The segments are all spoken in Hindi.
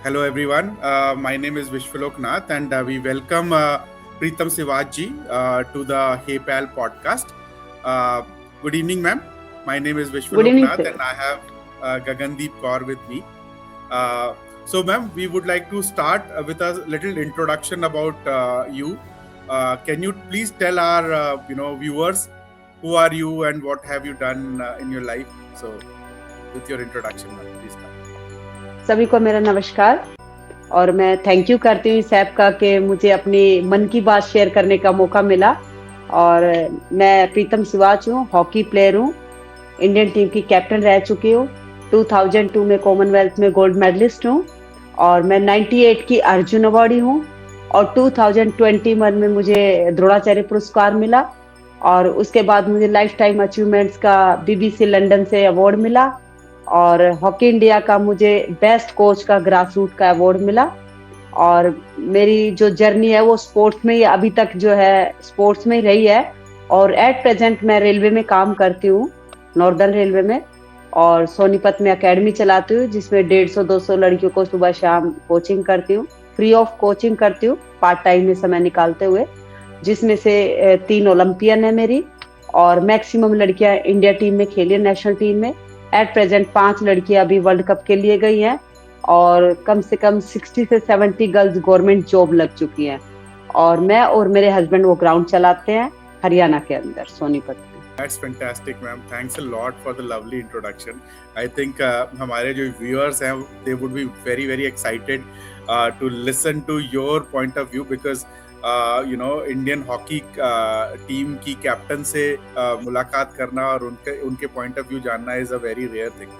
Hello everyone. My name is Vishwalok Nath, and we welcome Preetam Sivaji to the Hey Pal podcast. Uh, Good evening, ma'am. My name is Good Vishwalok evening, Nath, sir. and I have Gagandeep Kaur with me. Uh, ma'am, we would like to start with a little introduction about you. Can you please tell our viewers who are you and what have you done in your life? So, with your introduction, ma'am, please start. सभी को मेरा नमस्कार और मैं थैंक यू करती हूँ इस ऐप का कि मुझे अपनी मन की बात शेयर करने का मौका मिला। और मैं प्रीतम सिवाच हूँ, हॉकी प्लेयर हूँ, इंडियन टीम की कैप्टन रह चुकी हूँ। 2002 में कॉमनवेल्थ में गोल्ड मेडलिस्ट हूँ और मैं 98 की अर्जुन अवार्डी हूँ और 2021 में मुझे द्रोणाचार्य पुरस्कार मिला और उसके बाद मुझे लाइफ टाइम अचीवमेंट्स का बीबीसी लंदन से अवार्ड मिला और हॉकी इंडिया का मुझे बेस्ट कोच का ग्रास रूट का अवार्ड मिला। और मेरी जो जर्नी है वो स्पोर्ट्स में ही अभी तक जो है स्पोर्ट्स में ही रही है और एट प्रेजेंट मैं रेलवे में काम करती हूँ, नॉर्दर्न रेलवे में, और सोनीपत में एकेडमी चलाती हूँ जिसमें 150-200 लड़कियों को सुबह शाम कोचिंग करती हूँ, फ्री ऑफ कोचिंग करती हूँ पार्ट टाइम में समय निकालते हुए, जिसमें से 3 ओलंपियन है मेरी और मैक्सिमम लड़कियां इंडिया टीम में खेली है, नेशनल टीम में। एट प्रेजेंट 5 लड़कियां अभी वर्ल्ड कप के लिए गई हैं और कम से कम 60 से 70 गर्ल्स गवर्नमेंट जॉब लग चुकी हैं और मैं और मेरे हस्बैंड वो ग्राउंड चलाते हैं हरियाणा के अंदर सोनीपत में। That's fantastic, ma'am. Thanks a lot for the lovely introduction. I think हमारे जो viewers हैं, they would be very very excited to listen to your point of view because Indian hockey team की कैप्टन से मुलाकात करना और उनके point of view जानना is a very rare thing.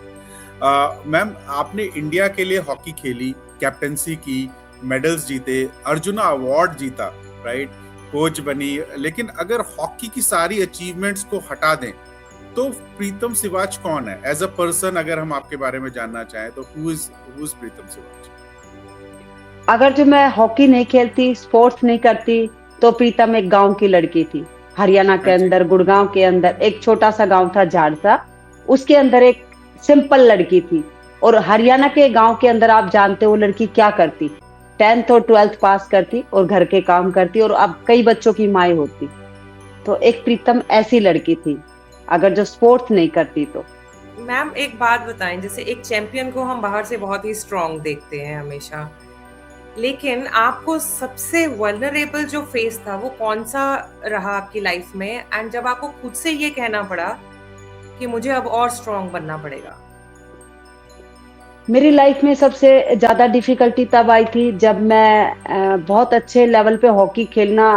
Ma'am, आपने इंडिया के लिए हॉकी खेली, कैप्टनसी की, मेडल्स जीते, अर्जुना अवार्ड जीता, राइट, कोच बनी, लेकिन अगर हॉकी की सारी अचीवमेंट्स को हटा दें तो प्रीतम सिवाच कौन है एज अ पर्सन? अगर हम आपके बारे में जानना चाहें तो हु इज प्रीतम सिवाच? अगर जो मैं हॉकी नहीं खेलती, स्पोर्ट्स नहीं करती, तो प्रीतम एक गांव की लड़की थी हरियाणा के अंदर, गुड़गांव के अंदर एक छोटा सा गांव था झाड़सा, उसके अंदर एक सिंपल लड़की थी। और हरियाणा के गांव के अंदर आप जानते हो वो लड़की क्या करती, 10th और 12th पास करती और घर के काम करती और अब कई बच्चों की माँ होती। तो एक प्रीतम ऐसी लड़की थी अगर जो स्पोर्ट्स नहीं करती तो। मैम एक बात बताएं, जैसे एक चैंपियन को हम बाहर से बहुत ही स्ट्रांग देखते हैं हमेशा, लेकिन आपको सबसे वल्नरेबल जो फेस था वो कौन सा रहा आपकी लाइफ में, एंड जब आपको खुद से ये कहना पड़ा कि मुझे अब और स्ट्रांग बनना पड़ेगा? मेरी लाइफ में सबसे ज्यादा डिफिकल्टी तब आई थी जब मैं बहुत अच्छे लेवल पे हॉकी खेलना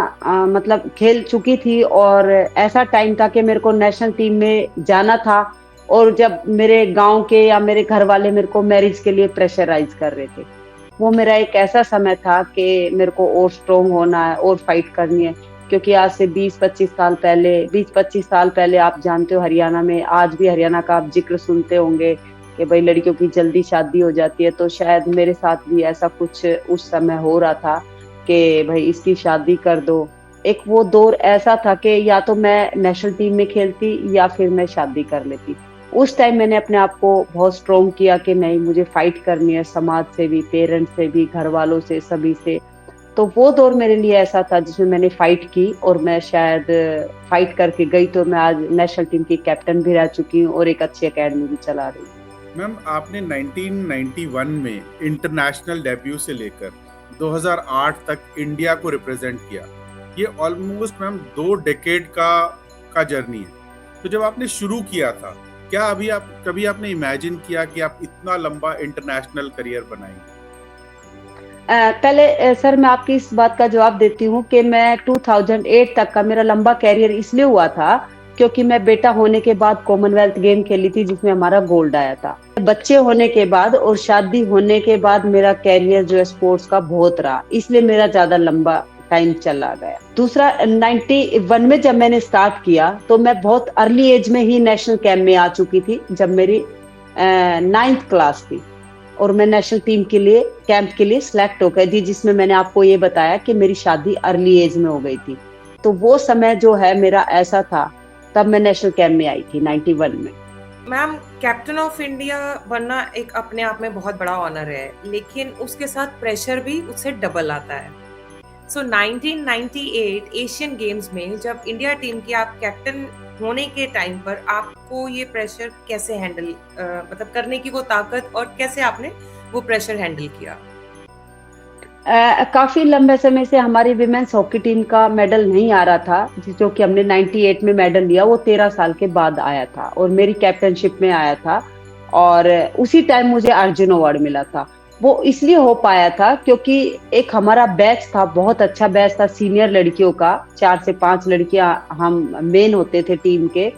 मतलब खेल चुकी थी और ऐसा टाइम था कि मेरे को नेशनल टीम में जाना था और जब मेरे गांव के या मेरे घर वाले मेरे को मैरिज के लिए प्रेशराइज कर रहे थे। वो मेरा एक ऐसा समय था कि मेरे को और स्ट्रोंग होना है और फाइट करनी है, क्योंकि आज से 20-25 साल पहले आप जानते हो हरियाणा में, आज भी हरियाणा का आप जिक्र सुनते होंगे कि भाई लड़कियों की जल्दी शादी हो जाती है। तो शायद मेरे साथ भी ऐसा कुछ उस समय हो रहा था कि भाई इसकी शादी कर दो। एक वो दौर ऐसा था कि या तो मैं नेशनल टीम में खेलती या फिर मैं शादी कर लेती। उस टाइम मैंने अपने आप को बहुत स्ट्रोंग किया कि नहीं, मुझे फाइट करनी है, समाज से भी, पेरेंट्स से भी, घर वालों से, सभी से। तो वो दौर मेरे लिए ऐसा था जिसमें मैंने फाइट की और मैं शायद फाइट करके गई तो मैं आज नेशनल टीम की कैप्टन भी रह चुकी हूँ और एक अच्छी एकेडमी भी चला रही हूँ। मैम, आपने 1991 में इंटरनेशनल डेब्यू से लेकर 2008 तक इंडिया को रिप्रेजेंट किया। ये ऑलमोस्ट मैम 2 डेकेड का जर्नी है। तो जब आपने शुरू किया था, क्या कभी आपने इमेजिन किया कि आप इतना लंबा इंटरनेशनल करियर बनाएंगे? पहले सर मैं आपकी इस बात का जवाब देती हूँ कि मैं 2008 तक का मेरा लंबा कैरियर इसलिए हुआ था क्योंकि मैं बेटा होने के बाद कॉमनवेल्थ गेम खेली थी जिसमें हमारा गोल्ड आया था। बच्चे होने के बाद और शादी होने के बाद मेरा कैरियर जो है स्पोर्ट्स का बहुत रहा, इसलिए मेरा ज्यादा लंबा टाइम चला गया। दूसरा, 91 में जब मैंने स्टार्ट किया तो मैं बहुत अर्ली एज में ही नेशनल कैंप में आ चुकी थी, जब मेरी 9th क्लास थी और मैं नेशनल टीम के लिए कैंप के लिए सिलेक्ट हो गई थी, जिसमें मैंने आपको ये बताया कि मेरी शादी अर्ली एज में हो गई थी। तो वो समय जो है मेरा ऐसा था, तब मैं नेशनल कैंप में आई थी 91 में। मैम, कैप्टन ऑफ इंडिया बनना एक अपने आप में बहुत बड़ा ऑनर है, लेकिन उसके साथ प्रेशर भी उससे डबल आता है। सो 1998 एशियन गेम्स में जब इंडिया टीम की आप कैप्टन होने के टाइम पर आपको ये प्रेशर कैसे हैंडल मतलब करने की वो ताकत, और कैसे आपने वो प्रेशर हैंडल किया? काफी लंबे समय से हमारी विमेन्स हॉकी टीम का मेडल नहीं आ रहा था, जो कि हमने 98 में मेडल लिया, वो 13 साल के बाद आया था और मेरी कैप्टनशिप में आया था। और उसी टाइम मुझे अर्जुन अवार्ड मिला था। वो इसलिए हो पाया था क्योंकि एक हमारा बैच था, बहुत अच्छा बैच था सीनियर लड़कियों का। 4 से 5 लड़कियां हम मेन होते थे टीम के।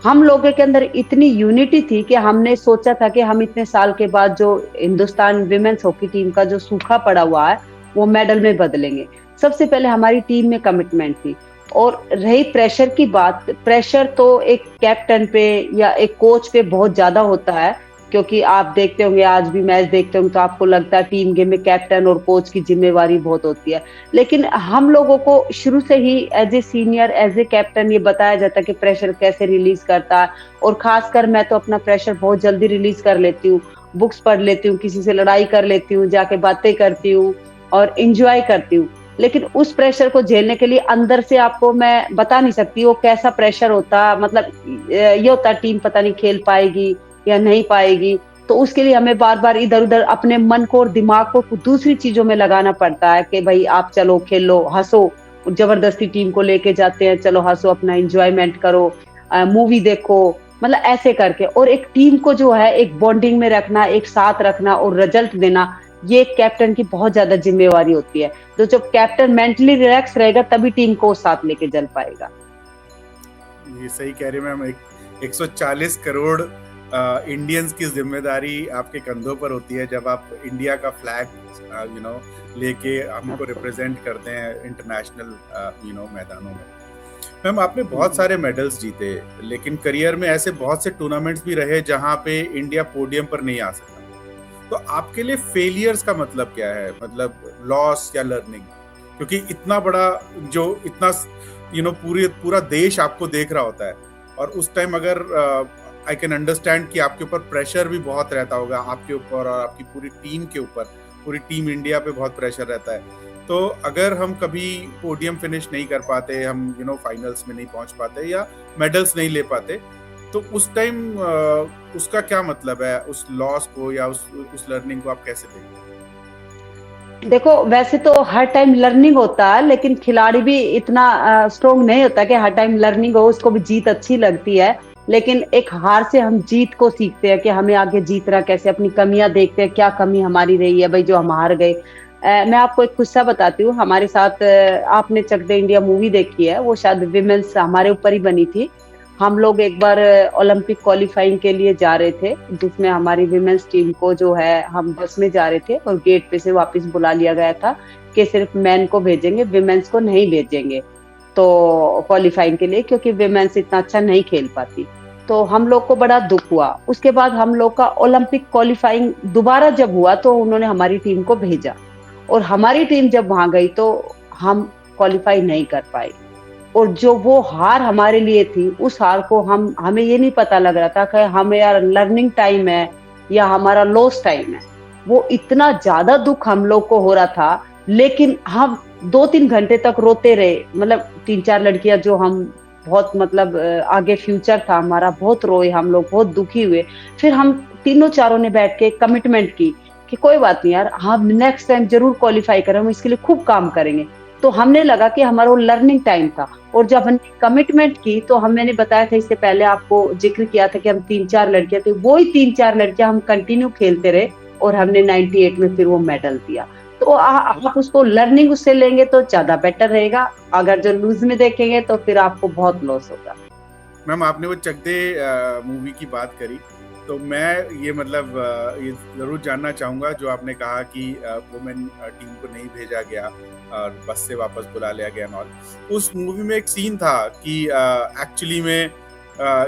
हम लोगों के अंदर इतनी यूनिटी थी कि हमने सोचा था कि हम इतने साल के बाद जो हिंदुस्तान विमेन्स हॉकी टीम का जो सूखा पड़ा हुआ है वो मेडल में बदलेंगे। सबसे पहले हमारी टीम में कमिटमेंट थी। और रही प्रेशर की बात, प्रेशर तो एक कैप्टन पे या एक कोच पे बहुत ज्यादा होता है, क्योंकि आप देखते होंगे, आज भी मैच देखते होंगे तो आपको लगता है टीम गेम में कैप्टन और कोच की जिम्मेवारी बहुत होती है। लेकिन हम लोगों को शुरू से ही as a senior, as a captain ये बताया जाता है कि प्रेशर कैसे रिलीज करता है। और खासकर मैं तो अपना प्रेशर बहुत जल्दी रिलीज कर लेती हूँ, बुक्स पढ़ लेती हूँ, किसी से लड़ाई कर लेती हूँ, जाके बातें करती हूँ और इंजॉय करती हूँ। लेकिन उस प्रेशर को झेलने के लिए अंदर से आपको मैं बता नहीं सकती वो कैसा प्रेशर होता, मतलब ये होता टीम पता नहीं खेल पाएगी या नहीं पाएगी। तो उसके लिए हमें बार बार इधर उधर अपने मन को और दिमाग को दूसरी चीजों में लगाना पड़ता है कि भाई आप चलो खेलो, हंसो। जबरदस्ती टीम को लेके जाते हैं, चलो हंसो, अपना इंजॉयमेंट करो, मूवी देखो, मतलब ऐसे करके। और एक टीम को जो है एक बॉन्डिंग में रखना, एक साथ रखना और रिजल्ट देना, ये कैप्टन की बहुत ज्यादा जिम्मेवारी होती है। तो जब कैप्टन मेंटली रिलैक्स रहेगा तभी टीम को साथ लेके चल पाएगा। ये सही कह रहे हैं मैम। 140 करोड़ इंडियंस की जिम्मेदारी आपके कंधों पर होती है जब आप इंडिया का फ्लैग लेके हमको रिप्रेजेंट करते हैं इंटरनेशनल मैदानों में। मैम, आपने बहुत सारे मेडल्स जीते, लेकिन करियर में ऐसे बहुत से टूर्नामेंट्स भी रहे जहां पे इंडिया पोडियम पर नहीं आ सका। तो आपके लिए फेलियर्स का मतलब क्या है? मतलब लॉस या लर्निंग? क्योंकि इतना बड़ा जो इतना पूरा देश आपको देख रहा होता है, और उस टाइम अगर आई कैन अंडरस्टैंड कि आपके ऊपर प्रेशर भी बहुत रहता होगा, आपके ऊपर और आपकी पूरी टीम के ऊपर, पूरी टीम इंडिया पे बहुत प्रेशर रहता है। तो अगर हम कभी पोडियम फिनिश नहीं कर पाते, हम फाइनल्स में नहीं पहुंच पाते या मेडल्स नहीं ले पाते, तो उस टाइम उसका क्या मतलब है? उस लॉस को या उस लर्निंग को आप कैसे देखते हैं? देखो, वैसे तो हर टाइम लर्निंग होता है, लेकिन खिलाड़ी भी इतना स्ट्रोंग नहीं होता कि हर टाइम लर्निंग हो, उसको भी जीत अच्छी लगती है। लेकिन एक हार से हम जीत को सीखते हैं कि हमें आगे जीतना कैसे, अपनी कमियां देखते हैं, क्या कमी हमारी रही है भाई जो हम हार गए। मैं आपको एक किस्सा बताती हूँ। हमारे साथ आपने चक दे इंडिया मूवी देखी है, वो शायद विमेन्स हमारे ऊपर ही बनी थी। हम लोग एक बार ओलंपिक क्वालिफाइंग के लिए जा रहे थे, जिसमें हमारी विमेन्स टीम को जो है हम बस में जा रहे थे और गेट पे से वापस बुला लिया गया था कि सिर्फ मेन को भेजेंगे, विमेन्स को नहीं भेजेंगे तो क्वालिफाइंग के लिए, क्योंकि विमेन्स इतना अच्छा नहीं खेल पाती। तो हम लोग को बड़ा दुख हुआ। उसके बाद हम लोग का ओलंपिक क्वालिफाइंग दोबारा जब हुआ तो उन्होंने हमारी टीम को भेजा, और हमारी टीम जब वहां गई तो हम क्वालिफाई नहीं कर पाए। और जो वो हार हमारे लिए थी, उस हार को हमें ये नहीं पता लग रहा था कि हमें यार लर्निंग टाइम है या हमारा लॉस टाइम है। वो इतना ज्यादा दुख हम लोग को हो रहा था, लेकिन हम 2-3 घंटे तक रोते रहे। मतलब 3-4 लड़कियां जो हम बहुत, मतलब आगे फ्यूचर था हमारा, बहुत रोए हम लोग, बहुत दुखी हुए। फिर हम तीनों चारों ने बैठ के कमिटमेंट की कि कोई बात नहीं यार, हम नेक्स्ट टाइम जरूर क्वालिफाई करें, हम इसके लिए खूब काम करेंगे। तो हमने लगा कि हमारा वो लर्निंग टाइम था। और जब हमने कमिटमेंट की तो मैंने बताया था, इससे पहले आपको जिक्र किया था कि हम 3-4 लड़कियां थे, वही 3-4 लड़कियां हम कंटिन्यू खेलते रहे और हमने 98 में फिर वो मेडल दिया। तो आप उसको लर्निंग उससे लेंगे तो ज्यादा बेटर रहेगा, अगर जो लूज में देखेंगे तो फिर आपको बहुत लॉस होगा। मैम, आपने वो चक दे मूवी की बात करी, तो मैं ये ये जरूर जानना चाहूंगा जो आपने कहा कि वुमेन टीम को नहीं भेजा गया और बस से वापस बुला लिया गया नॉल। उस मूवी में एक सीन था कि एक्चुअली में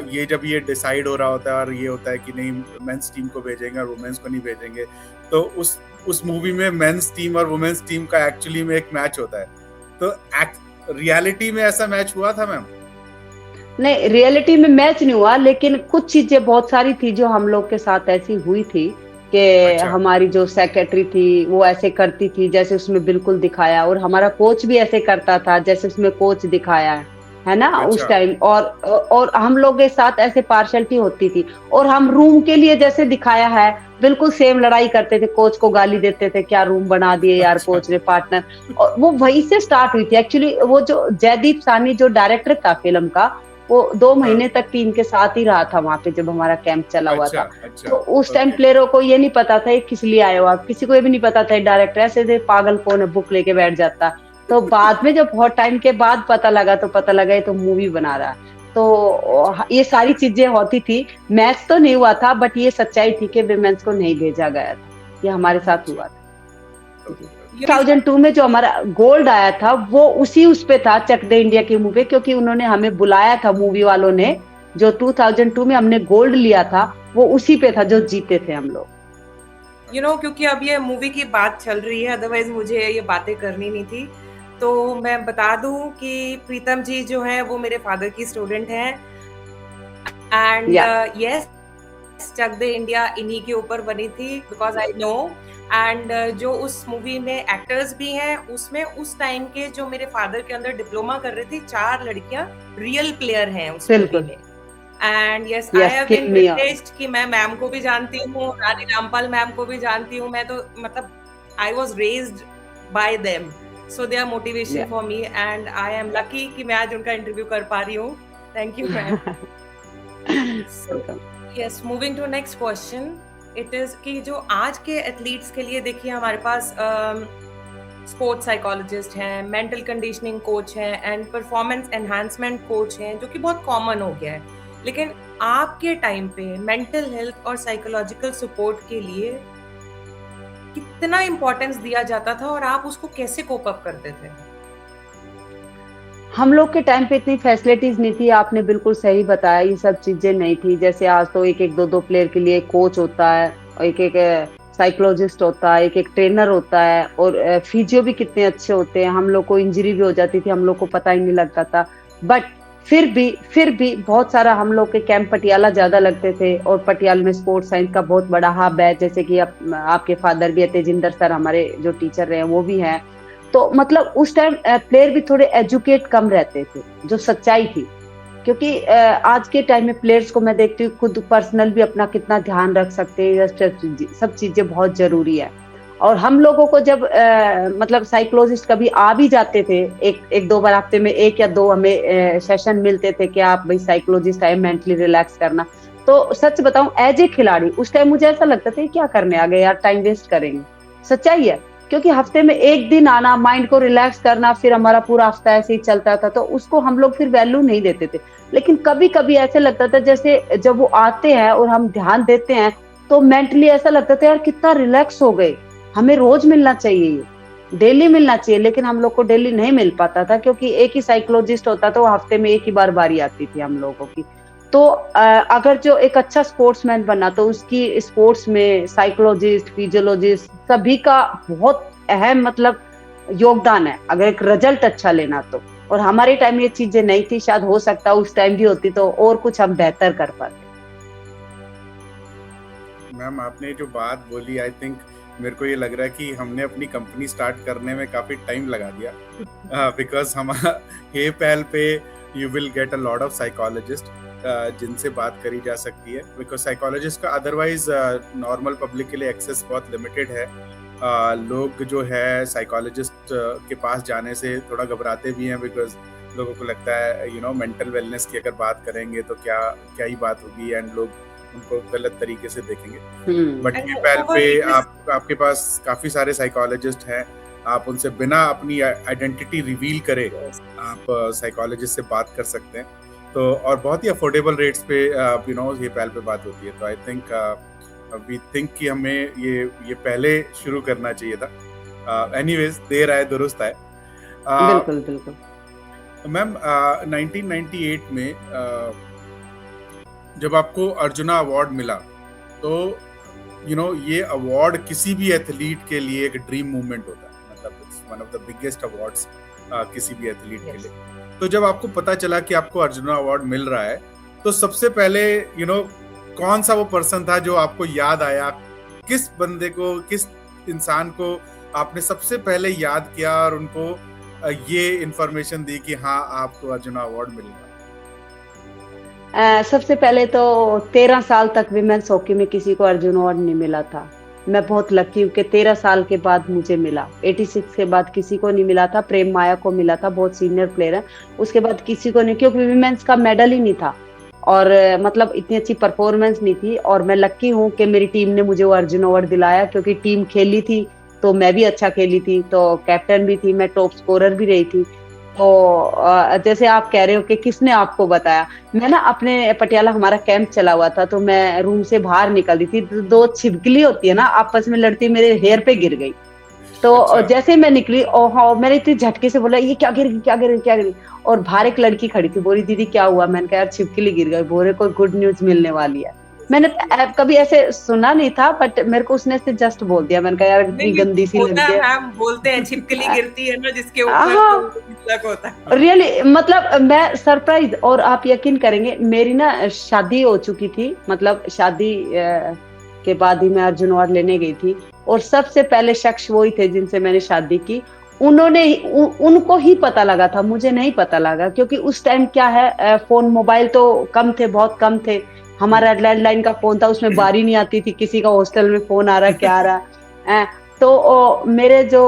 ये जब ये डिसाइड हो रहा होता है और ये होता है कि नहीं मेंस टीम को भेजेंगे और वुमेन्स को नहीं भेजेंगे, तो उस मूवी में मेंस टीम और वुमेन्स टीम का एक्चुअली में एक मैच होता है। तो रियलिटी में ऐसा मैच हुआ था मैम? नहीं, रियलिटी में मैच नहीं हुआ, लेकिन कुछ चीजें बहुत सारी थी जो हम लोग के साथ ऐसी हुई थी कि अच्छा हमारी जो सेक्रेटरी थी वो ऐसे करती थी जैसे उसमें बिल्कुल दिखाया, और हमारा कोच भी ऐसे करता था जैसे उसमें कोच दिखाया है ना उस अच्छा टाइम। और हम लोग के साथ ऐसे पार्शलिटी होती थी, और हम रूम के लिए जैसे दिखाया है बिल्कुल सेम लड़ाई करते थे, कोच को गाली देते थे, क्या रूम बना दिए यार अच्छा कोच ने पार्टनर। और वो वहीं से स्टार्ट हुई थी एक्चुअली। वो जो जयदीप साहनी जो डायरेक्टर था फिल्म का, वो 2 हाँ महीने तक टीम के साथ ही रहा था वहाँ पे जब हमारा कैंप चला हुआ अच्छा था। अच्छा तो उस टाइम ओके प्लेयरों को ये नहीं पता था ये किस लिए आए हो आप, किसी को ये भी नहीं पता था डायरेक्टर ऐसे थे पागल कौन है बुक लेके बैठ जाता। तो बाद में जब बहुत टाइम के बाद पता लगा तो पता लगा ये तो मूवी बना रहा है। तो ये सारी चीजें होती थी। मैच तो नहीं हुआ था, बट ये सच्चाई थी कि विमेंस को नहीं भेजा गया था, ये हमारे साथ अच्छा हुआ था जी। ओके ओके 2002 में जो हमारा गोल्ड आया था वो उस पे था चक दे इंडिया की मूवी, क्योंकि उन्होंने हमें बुलाया था मूवी वालों ने। जो 2002 में हमने गोल्ड लिया था वो उसी पे था जो जीते थे हम लोग। क्योंकि अब ये मूवी की बात चल रही है, अदरवाइज मुझे ये बातें करनी नहीं थी। तो मैं बता दूं कि प्रीतम जी जो है वो मेरे फादर की स्टूडेंट हैं, एंड या यस, चक दे इंडिया इन्हीं के ऊपर बनी थी, बिकॉज आई नो। एंड जो उस मूवी में एक्टर्स भी हैं, उसमें उस टाइम के जो मेरे फादर के अंदर डिप्लोमा कर रही थी 4 लड़कियां रियल प्लेयर हैं उस मूवी बिल्कुल। में। And yes, I yes, have been किमिया। प्रिविलेज्ड कि मैं मैम को भी जानती हूँ, रानी रामपाल मैम को भी जानती हूँ। मैं तो मतलब I was raised by them, so they are motivation या for me, and I am lucky कि मैं आज उनका इंटरव्यू कर पा रही हूँ। Thank you ma'am. So welcome. Yes, moving to next question, it is कि जो आज के एथलीट्स के लिए देखिए हमारे पास स्पोर्ट्स साइकोलॉजिस्ट हैं, मेंटल कंडीशनिंग कोच हैं, एंड परफॉर्मेंस एनहांसमेंट कोच हैं, जो कि बहुत कॉमन हो गया है। लेकिन आपके टाइम पे मेंटल हेल्थ और साइकोलॉजिकल सपोर्ट के लिए कितना इम्पोर्टेंस दिया जाता था और आप उसको कैसे कोप अप करते थे? हम लोग के टाइम पे इतनी फैसिलिटीज नहीं थी, आपने बिल्कुल सही बताया, ये सब चीजें नहीं थी। जैसे आज तो एक एक दो दो प्लेयर के लिए कोच होता है, एक एक साइकोलॉजिस्ट होता है, एक एक ट्रेनर होता है, और फिजियो भी कितने अच्छे होते हैं। हम लोग को इंजरी भी हो जाती थी, हम लोग को पता ही नहीं लगता था। बट फिर भी बहुत सारा हम लोग के कैंप पटियाला ज्यादा लगते थे, और पटियाला में स्पोर्ट्स साइंस का बहुत बड़ा हब है। जैसे कि आपके फादर भी है, तेजिंदर सर हमारे जो टीचर रहे हैं वो भी हैं। तो मतलब उस टाइम प्लेयर भी थोड़े एजुकेट कम रहते थे, जो सच्चाई थी। क्योंकि आज के टाइम में प्लेयर्स को मैं देखती हूँ खुद पर्सनल भी अपना कितना ध्यान रख सकते हैं, सब चीजें बहुत जरूरी है। और हम लोगों को जब मतलब साइकोलॉजिस्ट कभी आ भी जाते थे, एक दो बार हफ्ते में 1 या 2 हमें सेशन मिलते थे कि आप भाई साइकोलॉजिस्ट आए मेंटली रिलैक्स करना। तो सच बताऊं एज ए खिलाड़ी उस टाइम मुझे ऐसा लगता था ये क्या करने आ गए यार, टाइम वेस्ट करेंगे। सच्चाई है, क्योंकि हफ्ते में 1 दिन आना, माइंड को रिलैक्स करना, फिर हमारा पूरा हफ्ता ऐसे ही चलता था, तो उसको हम लोग फिर वैल्यू नहीं देते थे। लेकिन कभी कभी ऐसे लगता था जैसे जब वो आते हैं और हम ध्यान देते हैं, तो मेंटली ऐसा लगता था यार कितना रिलैक्स हो गए। हमें रोज मिलना चाहिए, ये डेली मिलना चाहिए, लेकिन हम लोग को डेली नहीं मिल पाता था, क्योंकि एक ही साइकोलॉजिस्ट होता था, वो हफ्ते में 1 ही बार बारी आती थी हम लोगों की। तो अगर जो एक अच्छा स्पोर्ट्समैन बना तो उसकी स्पोर्ट्स में साइकोलॉजिस्ट, फिजियोलॉजिस्ट सभी का बहुत अहम मतलब योगदान है, अगर एक रिजल्ट अच्छा लेना तो। और हमारे टाइम ये चीजें नहीं थी, शायद हो सकता उस टाइम भी होती तो और कुछ हम बेहतर कर पाते। मैम आपने जो बात बोली, आई थिंक मेरे को ये लग रहा है कि हमने अपनी कंपनी स्टार्ट करने में काफी टाइम लगा दिया, बिकॉज हम ये पहल पे you will get a lot of psychologist जिनसे बात करी जा सकती है, बिकॉज साइकोलॉजिस्ट का अदरवाइज नॉर्मल पब्लिक के लिए एक्सेस बहुत लिमिटेड है। लोग जो है साइकोलॉजिस्ट के पास जाने से थोड़ा घबराते भी हैं, बिकॉज लोगों को लगता है मेंटल वेलनेस की अगर बात करेंगे तो क्या क्या ही बात होगी, एंड लोग उनको गलत तरीके से देखेंगे। बट ये पहल पे आपके पास काफी सारे साइकोलॉजिस्ट हैं, आप उनसे बिना अपनी आइडेंटिटी रिवील करे आप साइकोलॉजिस्ट से बात कर सकते हैं। तो और बहुत ही अफोर्डेबल रेट्स पे ये पहल पे बात होती है। तो आई थिंक वी थिंक कि हमें ये पहले शुरू करना चाहिए था। एनीवेज, देर आए दुरुस्त आए। बिल्कुल बिल्कुल। मैम 1998 में जब आपको अर्जुना अवार्ड मिला, तो ये अवार्ड किसी भी एथलीट के लिए एक ड्रीम मूवमेंट होता है, मतलब it's one of the biggest awards किसी भी एथलीट के लिए। तो जब आपको पता चला कि आपको अर्जुना अवार्ड मिल रहा है, तो सबसे पहले कौन सा वो पर्सन था जो आपको याद आया? किस बंदे को, किस इंसान को आपने सबसे पहले याद किया और उनको ये इंफॉर्मेशन दी कि हाँ, आपको अर्जुना अवार्ड मिल रहा है? सबसे पहले तो 13 साल तक विमेंस हॉकी में किसी को अर्जुन अवार्ड नहीं मिला था। मैं बहुत लकी हूँ कि 13 साल के बाद मुझे मिला। 86 के बाद किसी को नहीं मिला था, प्रेम माया को मिला था, बहुत सीनियर प्लेयर है। उसके बाद किसी को नहीं, क्योंकि विमेंस का मेडल ही नहीं था और मतलब इतनी अच्छी परफॉर्मेंस नहीं थी। और मैं लकी हूँ कि मेरी टीम ने मुझे वो अर्जुन अवार्ड दिलाया, क्योंकि टीम खेली थी तो मैं भी अच्छा खेली थी, तो कैप्टन भी थी, मैं टॉप स्कोरर भी रही थी। तो जैसे आप कह रहे हो कि किसने आपको बताया, मैं ना अपने पटियाला हमारा कैंप चला हुआ था, तो मैं रूम से बाहर निकल रही थी, तो 2 छिपकली होती है ना आपस में लड़ती, मेरे हेयर पे गिर गई। तो अच्छा। जैसे मैं निकली और मैंने इतनी झटके से बोला, ये क्या गिर गई, क्या गिर गई, क्या गिर गई? और बाहर एक लड़की खड़ी थी, बोली दीदी क्या हुआ? मैंने कहा यार छिपकली गिर गई। बोले कोई गुड न्यूज मिलने वाली है। मैंने कभी ऐसे सुना नहीं था, बट मेरे को उसने से जस्ट बोल दिया। मैंने कहा यार इतनी गंदी सी होता लड़की है, है। मैम बोलते हैं छिपकली गिरती है ना जिसके ऊपर, हाँ, तो तिलक होता है। रियली मतलब मैं सरप्राइज। और आप यकीन करेंगे, मेरी ना शादी हो चुकी थी, मतलब शादी के बाद ही मैं अर्जुन अवार्ड लेने गई थी, और सबसे पहले शख्स वही थे जिनसे मैंने शादी की। उनको ही पता लगा था, मुझे नहीं पता लगा, क्योंकि उस टाइम क्या है, फोन मोबाइल तो कम थे, बहुत कम थे। हमारा लैंडलाइन का फोन था, उसमें बारी नहीं आती थी किसी का हॉस्टल में फोन आ रहा क्या आ रहा। तो मेरे जो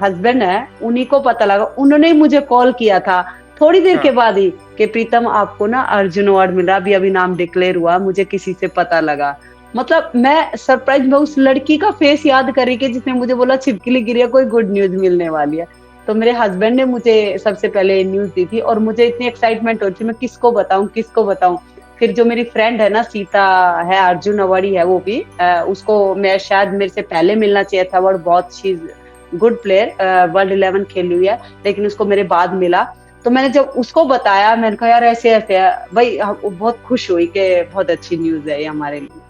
हस्बैंड है उन्हीं को पता लगा, उन्होंने ही मुझे कॉल किया था थोड़ी देर के बाद ही कि प्रीतम आपको ना अर्जुन अवार्ड मिला, अभी नाम डिक्लेयर हुआ, मुझे किसी से पता लगा। मतलब मैं सरप्राइज में उस लड़की का फेस याद करी कि जिसने मुझे बोला छिपकली गिरी है, कोई गुड न्यूज मिलने वाली है। तो मेरे हस्बैंड ने मुझे सबसे पहले न्यूज दी थी, और मुझे इतनी एक्साइटमेंट हो रही थी, मैं किसको बताऊं। फिर जो मेरी फ्रेंड है ना सीता है, अर्जुन अवार्डी है वो भी, उसको मैं शायद मेरे से पहले मिलना चाहिए था अवार्ड, बहुत शी गुड प्लेयर, वर्ल्ड 11 खेली हुई है, लेकिन उसको मेरे बाद मिला। तो मैंने जब उसको बताया, मैंने कहा यार ऐसे ऐसे है भाई, बहुत खुश हुई कि बहुत अच्छी न्यूज है ये हमारे लिए।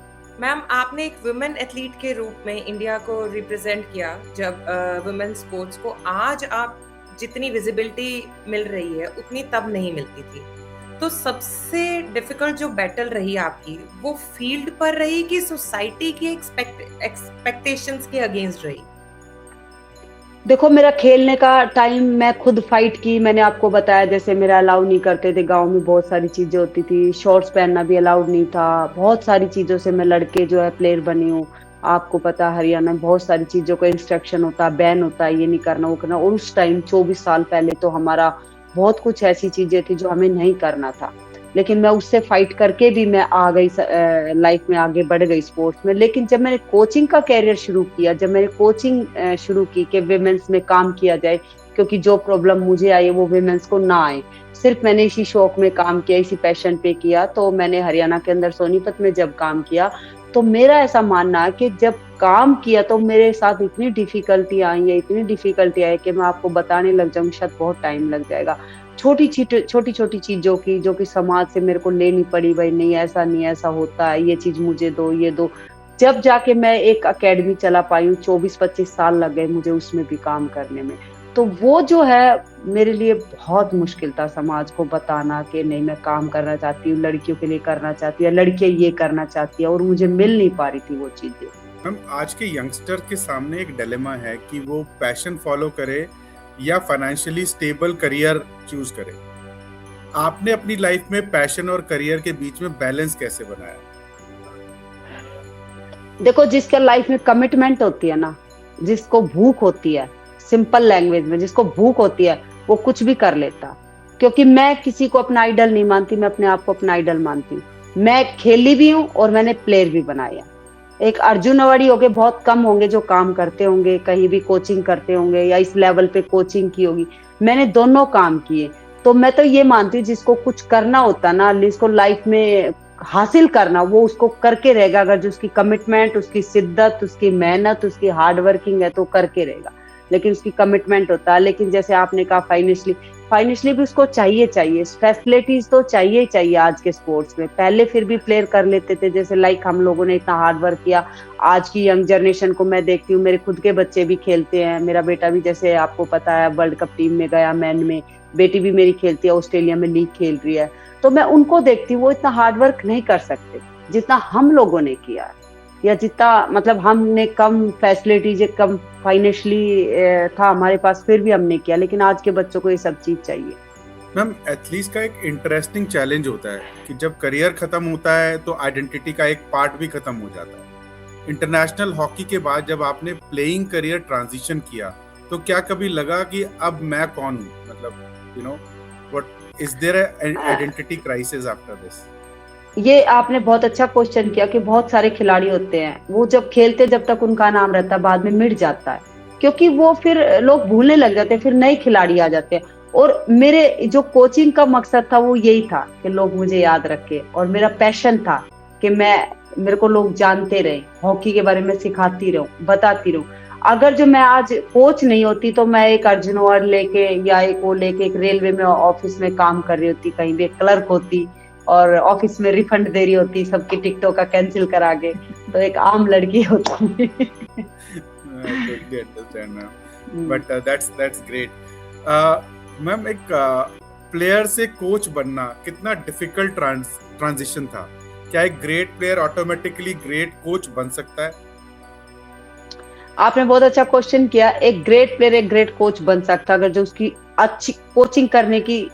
मैम आपने एक वुमेन एथलीट के रूप में इंडिया को रिप्रेजेंट किया जब वुमेन स्पोर्ट्स को। आज आप जितनी विजिबिलिटी मिल रही है उतनी तब नहीं मिलती थी। तो सबसे डिफिकल्ट जो बैटल रही आपकी, वो फील्ड पर रही कि सोसाइटी की एक्सपेक्टेशंस के अगेंस्ट रही? देखो मेरा खेलने का टाइम मैं खुद फाइट की, मैंने आपको बताया जैसे मेरा अलाउ नहीं करते थे, गांव में बहुत सारी चीजें होती थी, शॉर्ट्स पहनना भी अलाउड नहीं था, बहुत सारी चीजों से मैं लड़के जो है प्लेयर बनी हूँ। आपको पता हरियाणा में बहुत सारी चीजों का इंस्ट्रक्शन होता है, बैन होता है, ये नहीं करना वो करना। और उस टाइम 24 साल पहले तो हमारा बहुत कुछ ऐसी चीजें थी जो हमें नहीं करना था, लेकिन मैं उससे फाइट करके भी मैं आ गई, लाइफ में आगे बढ़ गई स्पोर्ट्स में। लेकिन जब मैंने कोचिंग का कैरियर शुरू किया, जब मैंने कोचिंग शुरू की कि विमेंस में काम किया जाए, क्योंकि जो प्रॉब्लम मुझे आई वो विमेंस को ना आए, सिर्फ मैंने इसी शौक में काम किया, इसी पैशन पे किया। तो मैंने हरियाणा के अंदर सोनीपत में जब काम किया, तो मेरा ऐसा मानना है कि जब काम किया तो मेरे साथ इतनी डिफिकल्टी आई है, इतनी डिफिकल्टी आई कि मैं आपको बताने लग जाऊँ शायद बहुत टाइम लग जाएगा। छोटी छोटी चीजों की जो कि समाज से मेरे को लेनी पड़ी, भाई नहीं ऐसा नहीं, ऐसा होता है, ये चीज मुझे दो, ये दो। जब जाके मैं एक एकेडमी चला पाई हूँ, 24-25 साल लग गए मुझे उसमें भी काम करने में। तो वो जो है मेरे लिए बहुत मुश्किल था समाज को बताना कि नहीं मैं काम करना चाहती हूँ, लड़कियों के लिए करना चाहती हूँ, लड़कियां ये करना चाहती है, और मुझे मिल नहीं पा रही थी वो चीजें। मैम आज के यंगस्टर के सामने एक डिलेमा है कि वो पैशन फॉलो करे या फाइनेंशियली स्टेबल करियर चूज करे। आपने अपनी लाइफ में पैशन और करियर के बीच में बैलेंस कैसे बनाया? देखो जिसके लाइफ में कमिटमेंट होती है ना, जिसको भूख होती है, सिंपल लैंग्वेज में जिसको भूख होती है, वो कुछ भी कर लेता। क्योंकि मैं किसी को अपना आइडल नहीं मानती, मैं अपने आप को अपना आइडल मानती हूँ। मैं खेली भी हूँ और मैंने प्लेयर भी बनाया। एक अर्जुन अवार्डी होंगे, बहुत कम होंगे जो काम करते होंगे, कहीं भी कोचिंग करते होंगे या इस लेवल पे कोचिंग की होगी। मैंने दोनों काम किए। तो मैं तो ये मानती हूँ जिसको कुछ करना होता ना, जिसको लाइफ में हासिल करना, वो उसको करके रहेगा। अगर जो उसकी कमिटमेंट, उसकी शिद्दत, उसकी मेहनत, उसकी हार्ड वर्किंग है तो करके रहेगा, लेकिन उसकी कमिटमेंट होता है। लेकिन जैसे आपने कहा फाइनेंशियली, फाइनेंशियली भी उसको चाहिए, फैसिलिटीज तो चाहिए ही चाहिए आज के स्पोर्ट्स में। पहले फिर भी प्लेयर कर लेते थे, जैसे लाइक हम लोगों ने इतना हार्ड वर्क किया। आज की यंग जनरेशन को मैं देखती हूँ, मेरे खुद के बच्चे भी खेलते हैं, मेरा बेटा भी जैसे आपको पता है वर्ल्ड कप टीम में गया मैन में, बेटी भी मेरी खेलती है, ऑस्ट्रेलिया में लीग खेल रही है। तो मैं उनको देखती हूँ, वो इतना हार्ड वर्क नहीं कर सकते जितना हम लोगों ने किया है, या जितना मतलब हमने कम फैसिलिटीज, कम फाइनेंशियली था हमारे पास, फिर भी हमने किया। लेकिन आज के बच्चों को ये सब चीज चाहिए। मैम, एथलीट्स का एक इंटरेस्टिंग चैलेंज होता है कि जब करियर खत्म होता है तो आइडेंटिटी का एक पार्ट भी खत्म हो जाता है। इंटरनेशनल हॉकी के बाद जब आपने प्लेइंग करियर ट्रांजिशन किया, तो क्या कभी लगा कि अब मैं कौन हूँ, मतलब you know what is their identity crisis after this? ये आपने बहुत अच्छा क्वेश्चन किया कि बहुत सारे खिलाड़ी होते हैं, वो जब खेलते जब तक उनका नाम रहता है, बाद में मिट जाता है, क्योंकि वो फिर लोग भूलने लग जाते हैं, फिर नए खिलाड़ी आ जाते हैं। और मेरे जो कोचिंग का मकसद था वो यही था कि लोग मुझे याद रखे, और मेरा पैशन था कि मेरे को लोग जानते रहे, हॉकी के बारे में सिखाती रहूं, बताती रहूं। अगर जो मैं आज कोच नहीं होती तो मैं एक अर्जुन अवार्ड लेके या एक वो लेके एक रेलवे में ऑफिस में काम कर रही होती, कहीं भी क्लर्क होती, और ऑफिस में रिफंड दे रही होती सबकी टिकटों का कैंसिल करा के। तो एक आम लड़की होती। totally understand, ma'am. But that's great. Ma'am, एक प्लेयर से कोच बनना कितना डिफिकल्ट ट्रांजिशन था? क्या एक great player automatically great coach बन सकता है? आपने बहुत अच्छा क्वेश्चन किया। एक ग्रेट प्लेयर एक ग्रेट कोच बन सकता अगर जो उसकी अच्छी कोचिंग करने की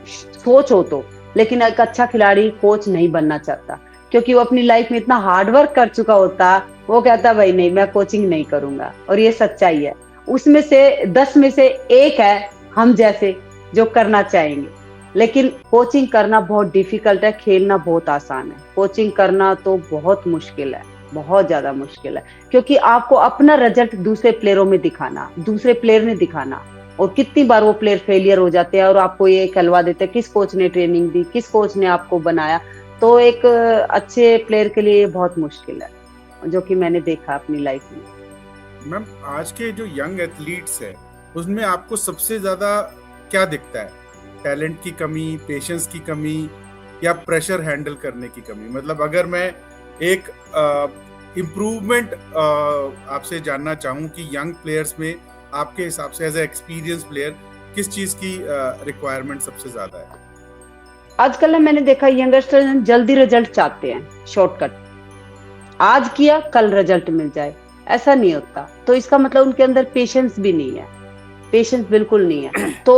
सोच हो तो। लेकिन एक अच्छा खिलाड़ी कोच नहीं बनना चाहता, क्योंकि वो अपनी लाइफ में इतना हार्ड वर्क कर चुका होता, वो कहता भाई नहीं, मैं कोचिंग नहीं करूंगा। और ये सच्चाई है। उसमें से 10 में से 1 है हम जैसे जो करना चाहेंगे। लेकिन कोचिंग करना बहुत डिफिकल्ट है, खेलना बहुत आसान है। कोचिंग करना तो बहुत मुश्किल है, बहुत ज्यादा मुश्किल है, क्योंकि आपको अपना रिजल्ट दूसरे प्लेयरों में दिखाना, दूसरे प्लेयर ने दिखाना। और कितनी बार वो प्लेयर फेलियर हो जाते हैं और आपको ये कहलवा देते हैं किस कोच ने ट्रेनिंग दी, किस कोच ने आपको बनाया। तो एक अच्छे प्लेयर के लिए ये बहुत मुश्किल है, जो कि मैंने देखा अपनी लाइफ में। मैम, आज के जो यंग एथलीट्स है उसमें आपको सबसे ज्यादा क्या दिखता है? टैलेंट की कमी, पेशेंस की कमी, या प्रेशर हैंडल करने की कमी? मतलब अगर मैं एक इम्प्रूवमेंट आपसे जानना चाहूँ कि यंग प्लेयर्स में आपके हिसाब से एज ए एक्सपीरियंस प्लेयर किस चीज की रिक्वायरमेंट सबसे ज्यादा है? आजकल ना मैंने देखा यंगस्टर जल्दी रिजल्ट चाहते हैं, शॉर्टकट, आज किया कल रिजल्ट मिल जाए, ऐसा नहीं होता। तो इसका मतलब उनके अंदर पेशेंस भी नहीं है, पेशेंस बिल्कुल नहीं है। तो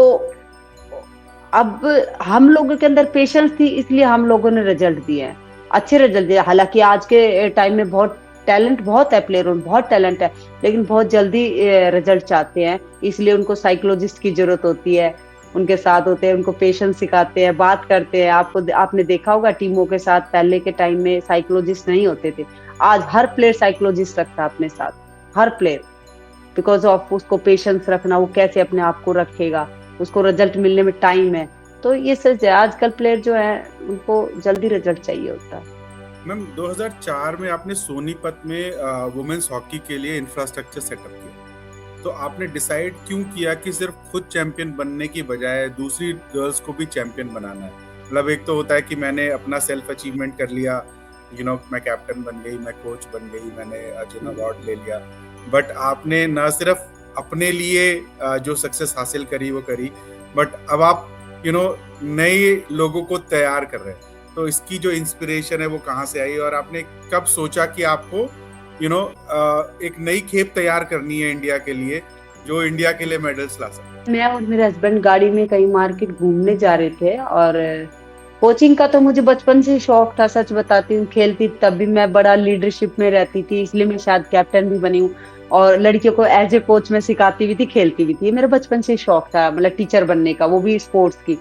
अब हम लोगों के अंदर पेशेंस थी, इसलिए हम लोगों ने रिजल्ट दिए हैं, अच्छे रिजल्ट दिए। हालांकि आज के टाइम में बहुत टैलेंट बहुत है, प्लेयरों में बहुत टैलेंट है, लेकिन बहुत जल्दी रिजल्ट चाहते हैं। इसलिए उनको साइकोलॉजिस्ट की जरूरत होती है, उनके साथ होते हैं, उनको पेशेंस सिखाते हैं, बात करते हैं। आपने देखा होगा टीमों के साथ पहले के टाइम में साइकोलॉजिस्ट नहीं होते थे, आज हर प्लेयर साइकोलॉजिस्ट रखता है अपने साथ, हर प्लेयर, बिकॉज ऑफ उसको पेशेंस रखना, वो कैसे अपने आप को रखेगा, उसको रिजल्ट मिलने में टाइम है। तो ये सच है, आजकल प्लेयर जो है उनको जल्दी रिजल्ट चाहिए होता है। मैम, 2004 में आपने सोनीपत में वुमेन्स हॉकी के लिए इंफ्रास्ट्रक्चर सेटअप किया, तो आपने डिसाइड क्यों किया कि सिर्फ खुद चैंपियन बनने की बजाय दूसरी गर्ल्स को भी चैंपियन बनाना है? मतलब एक तो होता है कि मैंने अपना सेल्फ अचीवमेंट कर लिया, मैं कैप्टन बन गई, मैं कोच बन गई, मैंने अर्जुन अवार्ड ले लिया, बट आपने न सिर्फ अपने लिए जो सक्सेस हासिल करी वो करी, बट अब आप नए लोगों को तैयार कर रहे हैं। तो इसकी जो इंस्पिरेशन है वो कहाँ से आई, और आपने कब सोचा कि आपको एक नई खेप तैयार करनी है इंडिया के लिए, जो इंडिया के लिए मेडल्स ला सके? मैं और मेरे हस्बैंड गाड़ी में कहीं मार्केट घूमने जा रहे थे, और कोचिंग का तो मुझे बचपन से शौक था, सच बताती हूँ। खेलती तब भी मैं बड़ा लीडरशिप में रहती थी, इसलिए मैं शायद कैप्टन भी बनी हूँ, और लड़कियों को एज ए कोच में सिखाती भी थी, खेलती भी थी। मेरा बचपन से शौक था, मतलब टीचर बनने का, वो भी स्पोर्ट्स की।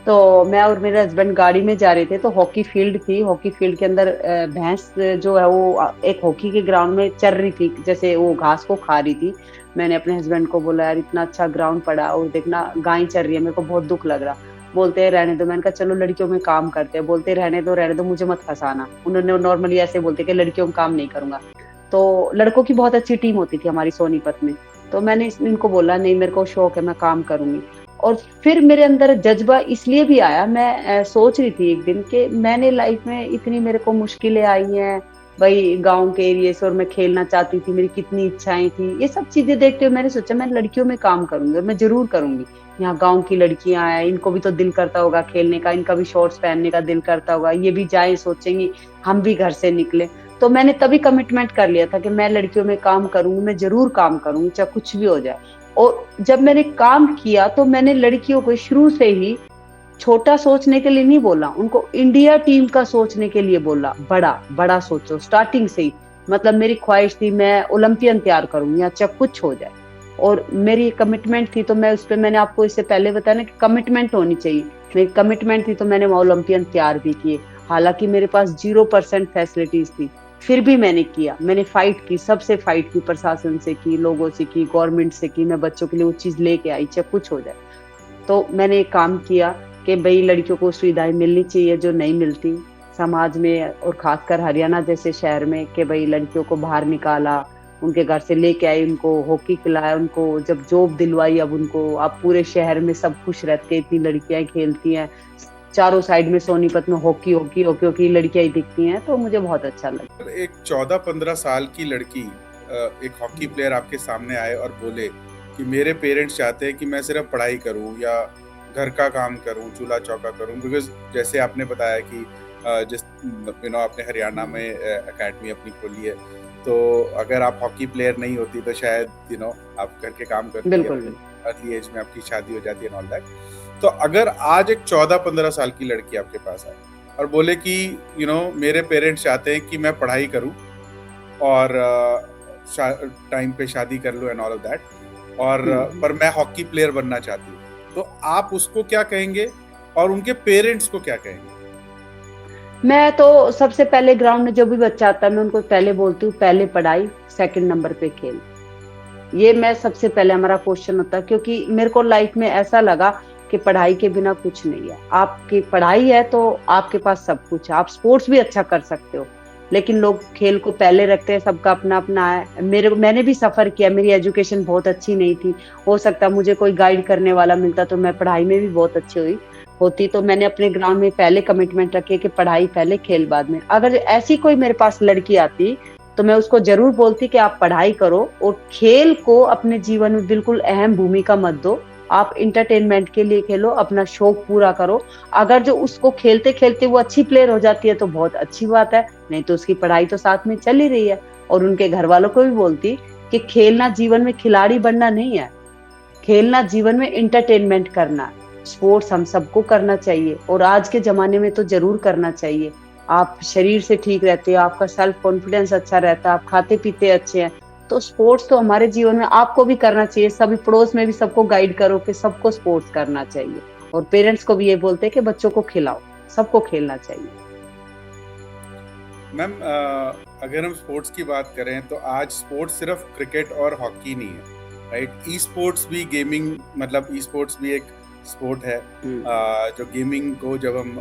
तो मैं और मेरे हस्बैंड गाड़ी में जा रहे थे, तो हॉकी फील्ड थी, हॉकी फील्ड के अंदर भैंस जो है वो एक हॉकी के ग्राउंड में चर रही थी, जैसे वो घास को खा रही थी। मैंने अपने हस्बैंड को बोला, यार इतना अच्छा ग्राउंड पड़ा और देखना गाय चर रही है, मेरे को बहुत दुख लग रहा। बोलते हैं रहने दो। मैंने कहा चलो लड़कियों में काम करते हैं। बोलते रहने दो, मुझे मत फंसाना। उन्होंने नॉर्मली ऐसे बोलते कि लड़कियों में काम नहीं करूंगा। तो लड़कों की बहुत अच्छी टीम होती थी हमारी सोनीपत में, तो मैंने इनको बोला नहीं, मेरे को शौक है, मैं काम करूंगी। और फिर मेरे अंदर जज्बा इसलिए भी आया, मैं सोच रही थी एक दिन कि मैंने लाइफ में इतनी मेरे को मुश्किलें आई हैं भाई गांव के एरिया से, और मैं खेलना चाहती थी, मेरी कितनी इच्छाएं थी, ये सब चीजें देखते हुए मैंने सोचा मैं लड़कियों में काम करूंगी और मैं जरूर करूंगी। यहाँ गांव की लड़कियां हैं, इनको भी तो दिल करता होगा खेलने का, इनका भी शॉर्ट्स पहनने का दिल करता होगा, ये भी जाए सोचेंगी हम भी घर से निकले। तो मैंने तभी कमिटमेंट कर लिया था कि मैं लड़कियों में काम करूंगी, मैं जरूर काम करूंगी चाहे कुछ भी हो जाए। और जब मैंने काम किया तो मैंने लड़कियों को शुरू से ही छोटा सोचने के लिए नहीं बोला, उनको इंडिया टीम का सोचने के लिए बोला, बड़ा बड़ा सोचो स्टार्टिंग से ही। मतलब मेरी ख्वाहिश थी मैं ओलंपियन तैयार करूंगी या चाहे कुछ हो जाए, और मेरी कमिटमेंट थी। तो मैं उस पर, मैंने आपको इससे पहले बताया ना कि कमिटमेंट होनी चाहिए, मेरी कमिटमेंट थी तो मैंने ओलंपियन तैयार भी किए। हालांकि मेरे पास 0% फैसिलिटीज थी, फिर भी मैंने किया, मैंने फाइट की, सबसे फाइट की, प्रशासन से की, लोगों से की, गवर्नमेंट से की, मैं बच्चों के लिए वो चीज लेके आई चाहे कुछ हो जाए। तो मैंने एक काम किया कि भाई लड़कियों को सुविधाएं मिलनी चाहिए जो नहीं मिलती समाज में, और खासकर हरियाणा जैसे शहर में, कि भाई लड़कियों को बाहर निकाला, उनके घर से लेके आई, उनको हॉकी खिलाया, उनको जब जॉब दिलवाई, अब उनको, अब पूरे शहर में सब खुश रहते हैं, इतनी लड़कियां खेलती हैं, चारों साइड में सोनीपत में हॉकी हॉकी हॉकी हॉकी लड़कियां ही दिखती हैं, तो मुझे बहुत अच्छा लगा। एक 14-15 साल की लड़की एक हॉकी प्लेयर आपके सामने आए और बोले कि मेरे पेरेंट्स चाहते हैं कि मैं सिर्फ पढ़ाई करूं या घर का काम करूं, चूल्हा चौका करूं, बिकॉज जैसे आपने बताया कि जिस आपने हरियाणा में एकेडमी अपनी खोली है, तो अगर आप हॉकी प्लेयर नहीं होती तो शायद आप घर के काम करती, बिल्कुल अर्ली एज में आपकी शादी हो जाती है, ऑल दैट। तो अगर आज एक 14-15 साल की लड़की आपके पास आए और बोले कि मेरे पेरेंट्स चाहते हैं कि मैं पढ़ाई करूं और टाइम पे शादी कर लूं एंड ऑल ऑफ दैट, और पर मैं हॉकी प्लेयर बनना चाहती हूँ, तो आप उसको क्या कहेंगे और उनके पेरेंट्स को क्या कहेंगे? मैं तो सबसे पहले ग्राउंड में जो भी बच्चा आता है मैं उनको पहले बोलती हूँ, पहले पढ़ाई, सेकंड नंबर पे खेल। ये मैं सबसे पहले, हमारा क्वेश्चन होता है, क्योंकि मेरे को लाइफ में ऐसा लगा कि पढ़ाई के बिना कुछ नहीं है। आपकी पढ़ाई है तो आपके पास सब कुछ है, आप स्पोर्ट्स भी अच्छा कर सकते हो, लेकिन लोग खेल को पहले रखते हैं, सबका अपना अपना है। मैंने भी सफर किया, मेरी एजुकेशन बहुत अच्छी नहीं थी, हो सकता मुझे कोई गाइड करने वाला मिलता तो मैं पढ़ाई में भी बहुत अच्छी होती। तो मैंने अपने ग्राउंड में पहले कमिटमेंट रखी कि पढ़ाई पहले खेल बाद में। अगर ऐसी कोई मेरे पास लड़की आती तो मैं उसको जरूर बोलती कि आप पढ़ाई करो और खेल को अपने जीवन में बिल्कुल अहम भूमिका मत दो, आप इंटरटेनमेंट के लिए खेलो, अपना शौक पूरा करो। अगर जो उसको खेलते खेलते वो अच्छी प्लेयर हो जाती है तो बहुत अच्छी बात है, नहीं तो उसकी पढ़ाई तो साथ में चल ही रही है। और उनके घर वालों को भी बोलती कि खेलना जीवन में खिलाड़ी बनना नहीं है, खेलना जीवन में इंटरटेनमेंट करना। स्पोर्ट्स हम सबको करना चाहिए और आज के जमाने में तो जरूर करना चाहिए। आप शरीर से ठीक रहते हो, आपका सेल्फ कॉन्फिडेंस अच्छा रहता है, आप खाते पीते अच्छे हैं, तो स्पोर्ट्स तो हमारे जीवन में आपको भी करना चाहिए। सभी पड़ोस में भी सबको गाइड करो कि सबको स्पोर्ट्स करना चाहिए, और पेरेंट्स को भी ये बोलते हैं कि बच्चों को खिलाओ, सबको खेलना चाहिए। मैम, अगर हम स्पोर्ट्स की बात करें तो आज स्पोर्ट्स सिर्फ क्रिकेट और हॉकी नहीं है, राइट? ई स्पोर्ट्स भी गेमिंग, मतलब ई स्पोर्ट्स भी एक स्पोर्ट है। जो गेमिंग को जब हम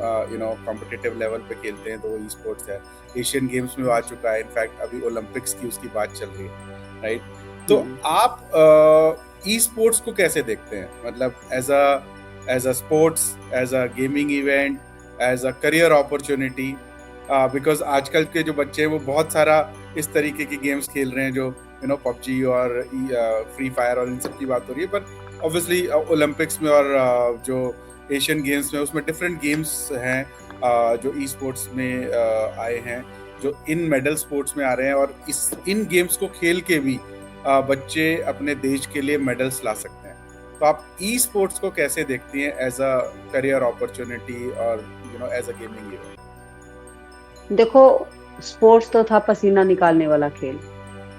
कॉम्पिटिटिव लेवल पे खेलते हैं तो वो ई स्पोर्ट्स है। एशियन गेम्स में आ चुका है, इनफैक्ट अभी ओलंपिक्स की उसकी बात चल रही है, राइट? तो आप ई स्पोर्ट्स को कैसे देखते हैं, मतलब as a sports, as a gaming event, as a career opportunity? Because आजकल के जो बच्चे हैं वो बहुत सारा इस तरीके की गेम्स खेल रहे हैं, जो पबजी और फ्री फायर और इन सब की बात हो रही है, पर ऑब्वियसली ओलंपिक्स में और जो एशियन गेम्स में उसमें डिफरेंट गेम्स हैं जो ई स्पोर्ट्स में आए हैं, जो इन मेडल स्पोर्ट्स में आ रहे हैं, और इन गेम्स को खेल के भी बच्चे अपने देश के लिए मेडल्स ला सकते हैं। तो आप ई स्पोर्ट्स को कैसे देखती हैं एज अ करियर अपॉर्चुनिटी और एज अ गेमिंग इवेंट? देखो, स्पोर्ट्स तो था पसीना निकालने वाला खेल,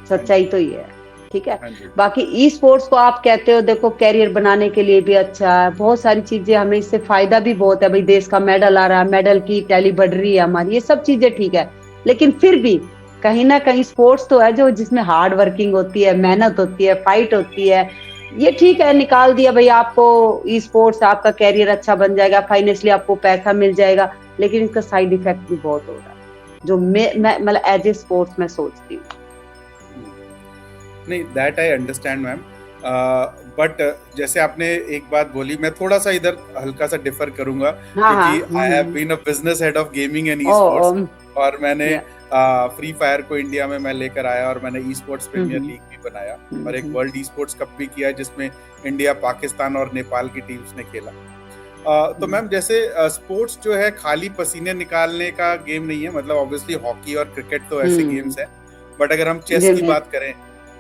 सच्चाई तो ये है, ठीक है। बाकी ई स्पोर्ट्स को आप कहते हो, देखो कैरियर बनाने के लिए भी अच्छा है, बहुत सारी चीजें, हमें इससे फायदा भी बहुत है, भाई देश का मेडल आ रहा है, मेडल की टैली बढ़ रही है हमारी, ये सब चीजें ठीक है। लेकिन फिर भी कहीं ना कहीं स्पोर्ट्स तो है जो जिसमें हार्ड वर्किंग होती है, मेहनत होती है, फाइट होती है। ये ठीक है, निकाल दिया भाई आपको ई स्पोर्ट्स, आपका कैरियर अच्छा बन जाएगा, फाइनेंशियली आपको पैसा मिल जाएगा, लेकिन इसका साइड इफेक्ट भी बहुत हो रहा है, जो मैं मतलब एज ए स्पोर्ट्स मैं सोचती हूँ। नहीं, that I understand ma'am. But जैसे आपने एक बात बोली, मैं थोड़ा सा इधर हल्का सा डिफर करूंगा, हाँ हाँ क्योंकि I have been a business head of gaming and E O sports, और मैंने या फ्री फायर को इंडिया में मैं लेकर आया, और मैंने ई स्पोर्ट्स प्रीमियर लीग भी बनाया, और एक वर्ल्ड ई स्पोर्ट्स कप भी किया जिसमें इंडिया, पाकिस्तान और नेपाल की टीम्स ने खेला। तो मैम जैसे स्पोर्ट्स जो है खाली पसीने निकालने का गेम नहीं है, मतलब ऑब्वियसली हॉकी और क्रिकेट तो ऐसे गेम्स हैं, बट अगर हम चेस की बात करें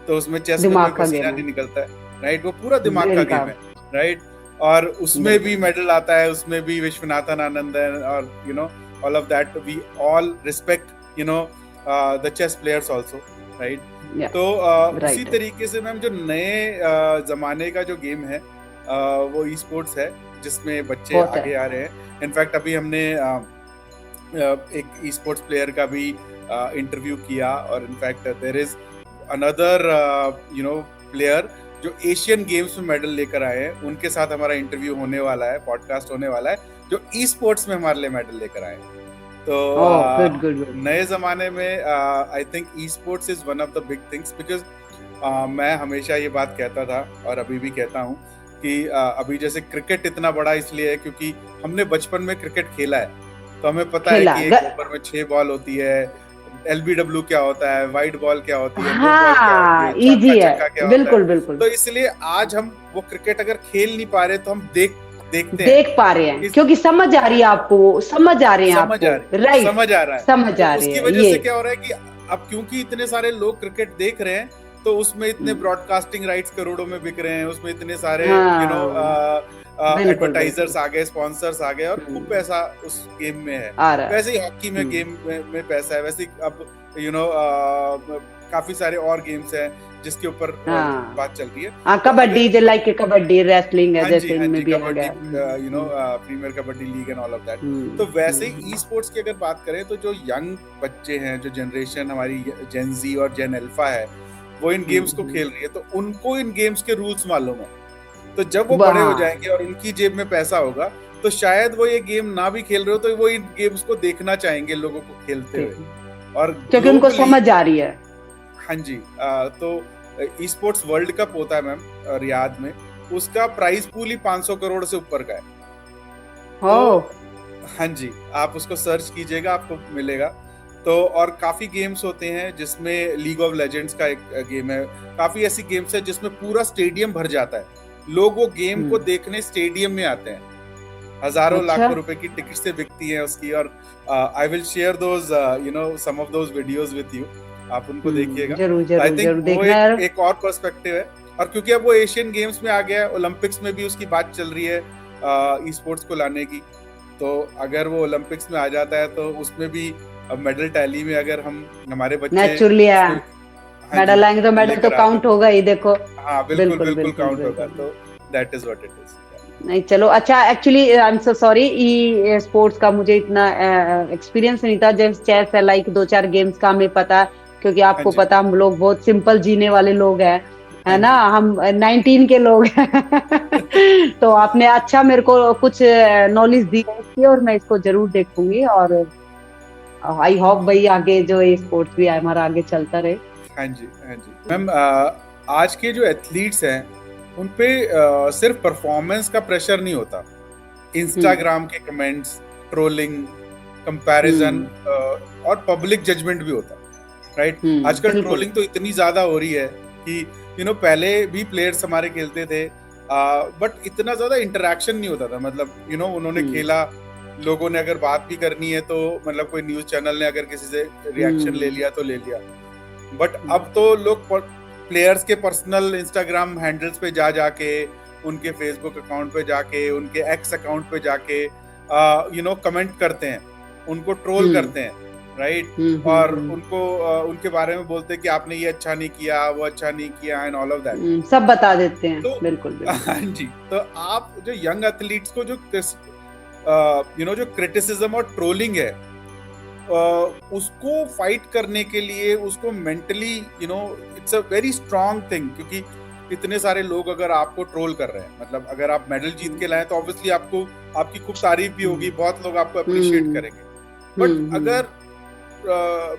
तो उसमें चेस में कोई दिमाग का पसीना गेम नहीं है, निकलता है, राइट, वो पूरा दिमाग का ब्रेन का, गेम है, राइट, और उसमें भी बिल्कुल मेडल आता है, उसमें भी विश्वनाथन आनंदन और all of that, we all respect the chess players also, right. या तो उसी राइट तरीके से मैम जो नए जमाने का जो गेम है वो ई स्पोर्ट्स है, जिसमें बच्चे होता आगे है आ रहे हैं। इनफैक्ट अभी हमने एक ई स्पोर्ट्स प्लेयर का भी इंटरव्यू किया, और in fact there is another player जो एशियन गेम्स में मेडल लेकर आए हैं, उनके साथ हमारा इंटरव्यू होने वाला है, पॉडकास्ट होने वाला है, जो ई स्पोर्ट्स में हमारे लिए मेडल लेकर आए हैं। तो ओह गुड गुड गुड नए जमाने में I think e sports is one of the big things, because मैं हमेशा ये बात कहता था और अभी भी कहता हूँ कि अभी जैसे क्रिकेट इतना बड़ा इसलिए है क्योंकि हमने बचपन में क्रिकेट खेला है, तो हमें पता है खेला कि एक ओवर में 6 बॉल होती है, एलबीडब्ल्यू क्या होता है, वाइड बॉल क्या होती है, नो बॉल क्या होती हाँ है, चौका इजी है, छक्का क्या होता बिल्कुल है। बिल्कुल तो इसलिए आज हम वो क्रिकेट अगर खेल नहीं पा रहे तो हम देखते हैं, देख पा रहे हैं, क्योंकि समझ आ रही है आपको, समझ आ रहे हैं समझ आ आपको, रही राइट, समझ आ रहा है। समझ तो आ रही उसकी है वजह ये से क्या हो रहा है कि अब क्योंकि इतने सारे लोग क्रिकेट देख रहे हैं, तो उसमें इतने ब्रॉडकास्टिंग राइट्स करोड़ों में बिक रहे हैं, उसमें इतने सारे हाँ बिल्कुल एडवर्टाइजर्स बिल्कुल आ गए, स्पॉन्सर्स आ गए, और खूब पैसा उस गेम में है। आ रहा है वैसे ही हॉकी में गेम में पैसा है, वैसे ही अब काफी सारे और गेम्स हैं जिसके ऊपर हाँ बात चल रही है। हाँ तो अगर कबड्डी लाइक कबड्डी रेसलिंग है, हाँ जैसे जी इनमें भी आ कबड्डी, गया Premier Kabaddi League and all of that. तो वैसे ही ई स्पोर्ट्स की अगर बात करें तो जो यंग बच्चे हैं, जो जनरेशन हमारी जेन जी और जेन अल्फा है, वो इन गेम्स को खेल रही है, तो उनको इन गेम्स के रूल्स मालूम है। तो जब वो बड़े हो जाएंगे और उनकी जेब में पैसा होगा, तो शायद वो ये गेम ना भी खेल रहे हो तो वो इन गेम्स को देखना चाहेंगे लोगों को खेलते हुए, और क्योंकि उनको समझ आ रही है। हाँ जी, तो ई स्पोर्ट्स वर्ल्ड कप होता है मैम रियाद में, उसका प्राइस पूल ही 500 करोड़ से ऊपर का है। तो हाँ जी, आप उसको सर्च कीजिएगा, आपको मिलेगा। तो और काफी गेम्स होते हैं, जिसमें लीग ऑफ लेजेंड्स का एक गेम है, काफी ऐसी गेम्स है जिसमें पूरा स्टेडियम भर जाता है, लोग वो गेम को देखने स्टेडियम में आते हैं, हजारों लाखों रुपए की टिकट से बिकती है उसकी। और I will share those some of those videos with you, आप उनको देखिएगा। आई थिंक वो एक और पर्सपेक्टिव है, और क्योंकि अब वो एशियन गेम्स में आ गया है, ओलंपिक्स में भी उसकी बात चल रही है ई स्पोर्ट्स को लाने की, तो अगर वो ओलंपिक्स में आ जाता है तो उसमें भी मेडल टैली में अगर हमारे बच्चे नेचुरली मेडल आएंगे तो मेडल तो काउंट होगा ही, देखो। हाँ बिल्कुल काउंट होगा, तो that is what it is. नहीं चलो अच्छा, actually I am so sorry, e sports का मुझे इतना एक्सपीरियंस नहीं था, जैसे चेस है लाइक 2-4 गेम्स का हमें पता, क्योंकि आपको पता हम लोग बहुत सिंपल जीने वाले लोग हैं, है ना, हम 19 के लोग हैं तो आपने अच्छा मेरे को कुछ नॉलेज दी है, और मैं इसको जरूर देखूंगी, और आई होप भाई आगे जो ये स्पोर्ट्स भी हमारा आगे चलता रहे। हाँ जी मैम, आज के जो एथलीट्स हैं उन पे सिर्फ परफॉर्मेंस का प्रेशर नहीं होता, इंस्टाग्राम के कमेंट्स, ट्रोलिंग, कंपैरिजन और पब्लिक जजमेंट भी होता है, राइट। आजकल ट्रोलिंग तो इतनी ज्यादा हो रही है कि पहले भी प्लेयर्स हमारे खेलते थे, बट इतना ज्यादा इंटरेक्शन नहीं होता था, मतलब उन्होंने खेला, लोगों ने अगर बात भी करनी है तो मतलब कोई न्यूज चैनल ने अगर किसी से रिएक्शन ले लिया तो ले लिया, बट अब तो लोग प्लेयर्स के पर्सनल इंस्टाग्राम हैंडल्स पे जाके, उनके फेसबुक अकाउंट पे जाके, उनके एक्स अकाउंट पे जाके कमेंट करते हैं, उनको ट्रोल करते हैं, राइट, और उनको उनके बारे में बोलते हैं कि आपने ये अच्छा नहीं किया, वो अच्छा नहीं किया, एंड ऑल ऑफ दैट सब बता देते हैं। तो बिल्कुल हाँ जी, तो आप जो यंग एथलीट्स को जो जो क्रिटिसिज्म और ट्रोलिंग है, उसको फाइट करने के लिए, उसको mentally it's a very strong thing, क्योंकि इतने सारे लोग अगर आपको ट्रोल कर रहे हैं, मतलब अगर आप मेडल जीत के लाए तो ऑब्वियसली आपकी खूब तारीफ भी होगी, बहुत लोग आपको अप्रिशिएट करेंगे, बट अगर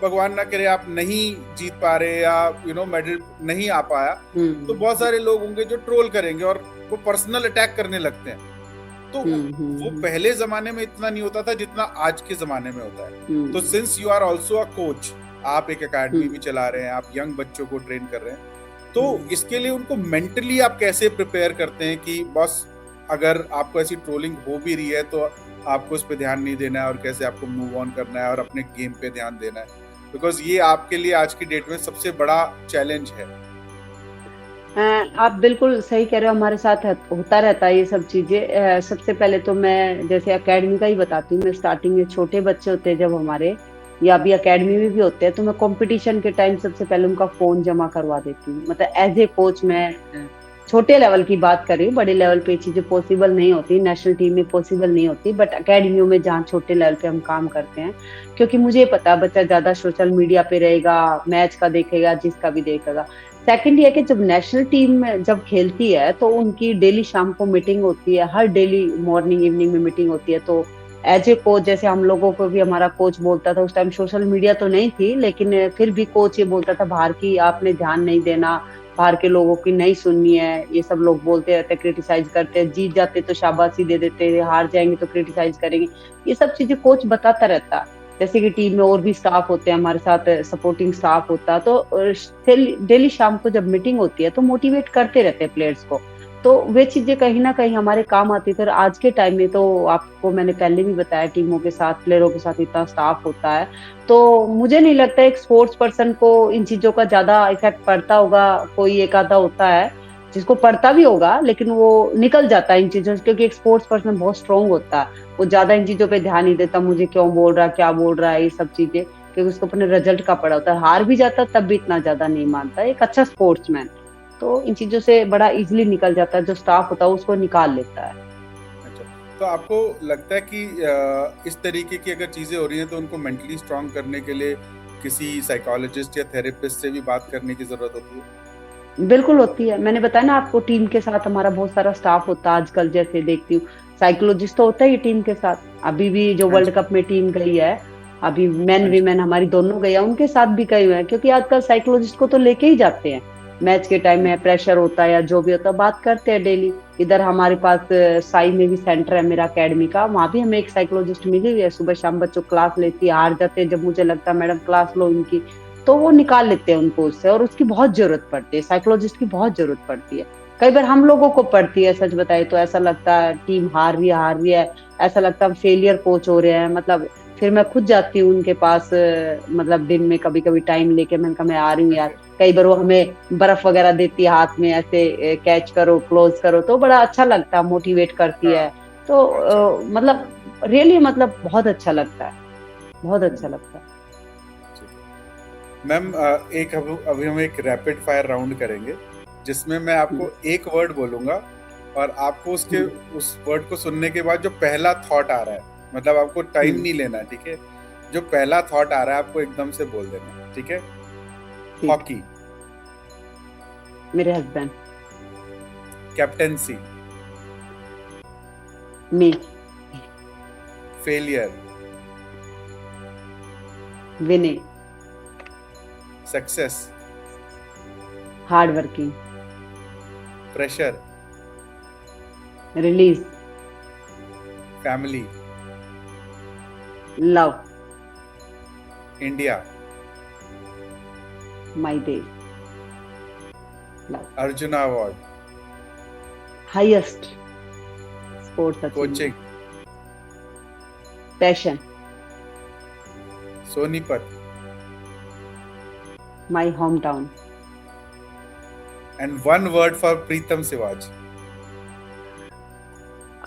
भगवान ना करे आप नहीं जीत पा रहे या मेडल नहीं आ पाया, तो बहुत सारे लोग होंगे जो ट्रोल करेंगे और वो पर्सनल अटैक करने लगते हैं। तो वो पहले जमाने में इतना नहीं होता था जितना आज के जमाने में होता है। तो since you are also a coach, आप एक एकेडमी भी चला रहे हैं, आप यंग बच्चों को ट्रेन कर रहे हैं, तो इसके लिए उनको मेंटली आप कैसे प्रिपेयर करते हैं कि बस अगर आपको ऐसी ट्रोलिंग हो भी रही है तो आपको उस पर ध्यान नहीं देना है और कैसे आपको मूव ऑन करना है और अपने गेम पे ध्यान देना है, बिकॉज ये आपके लिए आज की डेट में सबसे बड़ा चैलेंज है। आप बिल्कुल सही कह रहे हो, हमारे साथ होता रहता है ये सब चीजें। सबसे पहले तो मैं जैसे एकेडमी का ही बताती हूँ। मैं स्टार्टिंग में छोटे बच्चे होते हैं जब हमारे, या अभी एकेडमी में भी होते हैं, तो मैं कंपटीशन के टाइम सबसे पहले उनका फोन जमा करवा देती हूँ। मतलब एज ए कोच मैं छोटे लेवल की बात कर रही हूँ, बड़े लेवल पे चीजें पॉसिबल नहीं होती, नेशनल टीम में पॉसिबल नहीं होती, बट अकेडमियों में जहाँ छोटे लेवल पे हम काम करते हैं, क्योंकि मुझे पता है बच्चा ज्यादा सोशल मीडिया पे रहेगा, मैच का देखेगा, जिसका भी देखेगा। सेकंड ये कि जब नेशनल टीम जब खेलती है तो उनकी डेली शाम को मीटिंग होती है, हर डेली मॉर्निंग इवनिंग में मीटिंग होती है। तो एज ए कोच, जैसे हम लोगों को भी हमारा कोच बोलता था, उस टाइम सोशल मीडिया तो नहीं थी, लेकिन फिर भी कोच ये बोलता था बाहर की आपने ध्यान नहीं देना, बाहर के लोगों की नहीं सुननी है, ये सब लोग बोलते रहते, क्रिटिसाइज करते हैं, जीत जाते तो शाबाशी दे देते, हार जाएंगे तो क्रिटिसाइज करेंगे, ये सब चीजें कोच बताता रहता है। जैसे कि टीम में और भी स्टाफ होते हैं, हमारे साथ सपोर्टिंग स्टाफ होता है, तो डेली शाम को जब मीटिंग होती है तो मोटिवेट करते रहते हैं प्लेयर्स को। तो वे चीजें कहीं ना कहीं हमारे काम आती थी। और आज के टाइम में तो आपको मैंने पहले भी बताया, टीमों के साथ, प्लेयरों के साथ इतना स्टाफ होता है, तो मुझे नहीं लगता एक स्पोर्ट्स पर्सन को इन चीजों का ज्यादा इफेक्ट पड़ता होगा। कोई एक आधा होता है जिसको पड़ता भी होगा, लेकिन वो निकल जाता है इन चीजों से, क्योंकि एक स्पोर्ट्स पर्सन बहुत स्ट्रांग होता है, वो ज्यादा इन चीजों पे ध्यान नहीं देता, मुझे क्यों बोल रहा है, क्या बोल रहा है, ये सब चीजें, क्योंकि उसको अपने रिजल्ट का पड़ा होता है। हार भी जाता तब भी इतना ज्यादा नहीं मानता। एक अच्छा स्पोर्ट्समैन तो इन चीजों से बड़ा इजीली निकल जाता है, जो स्टाफ होता है उसको निकाल लेता है। अच्छा, तो आपको लगता है कि इस तरीके की अगर चीजें हो रही हैं तो उनको मेंटली स्ट्रांग करने के लिए किसी साइकोलॉजिस्ट या थेरेपिस्ट से भी बात करने की जरूरत होती है? बिल्कुल होती है। मैंने बताया ना आपको, टीम के साथ हमारा बहुत सारा स्टाफ होता है आजकल, जैसे देखती हूँ साइकोलॉजिस्ट तो होता ही टीम के साथ। अभी भी जो वर्ल्ड कप में टीम गई है, अभी मेन वीमेन हमारी दोनों गई है, उनके साथ भी गए हुए हैं, क्योंकि आजकल साइकोलॉजिस्ट को तो लेके ही जाते हैं। मैच के टाइम में प्रेशर होता है या जो भी होता है, बात करते हैं डेली। इधर हमारे पास साई में भी सेंटर है मेरा अकेडमी का, वहाँ भी हमें एक साइकोलॉजिस्ट मिली हुई है, सुबह शाम बच्चों क्लास लेती है। हार जाते हैं जब मुझे लगता है मैडम क्लास लो इनकी, तो वो निकाल लेते हैं उनको उससे, और उसकी बहुत जरूरत पड़ती है, साइकोलॉजिस्ट की बहुत जरूरत पड़ती है। कई बार हम लोगों को पड़ती है, सच बताए तो ऐसा लगता है टीम हार रही है, ऐसा लगता है फेलियर कोच हो रहे हैं। मतलब फिर मैं खुद जाती हूँ उनके पास, मतलब दिन में कभी कभी टाइम लेके, मैंने कहा मैं आ रही हूँ यार। कई बार वो हमें बर्फ वगैरह देती है हाथ में, ऐसे कैच करो, क्लोज करो, तो बड़ा अच्छा लगता है, मोटिवेट करती है। तो मतलब रियली मतलब बहुत अच्छा लगता है, बहुत अच्छा लगता है। मैम, अभी हम एक रैपिड फायर राउंड करेंगे, जिसमें मैं आपको एक वर्ड बोलूंगा और आपको उसके उस वर्ड को सुनने के बाद जो पहला थॉट आ रहा है, मतलब आपको टाइम नहीं लेना, ठीक है, जो पहला थॉट आ रहा है आपको एकदम से बोल देना, ठीक है? हॉकी। मेरे husband. Captaincy. Me. Failure. Winning. Success. Hard working. Pressure. Release. Family. Love. India. My देश। Love. Arjuna award. Highest sports coaching. Passion. Sonipat. My home town. And one word for Pritam Sivaj.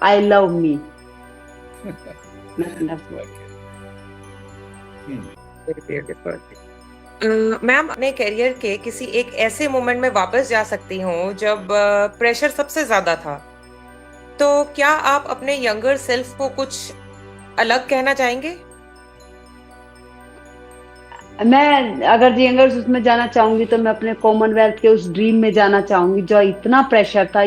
I love me. That's Okay. Ma'am, अपने करियर के किसी एक ऐसे मोमेंट में वापस जा सकती हूँ जब प्रेशर सबसे ज्यादा था, तो क्या आप अपने यंगर सेल्फ को कुछ अलग कहना चाहेंगे? मैं अगर यंगर उसमें जाना चाहूंगी तो मैं अपने कॉमनवेल्थ के उस ड्रीम में जाना चाहूंगी, जो इतना प्रेशर था।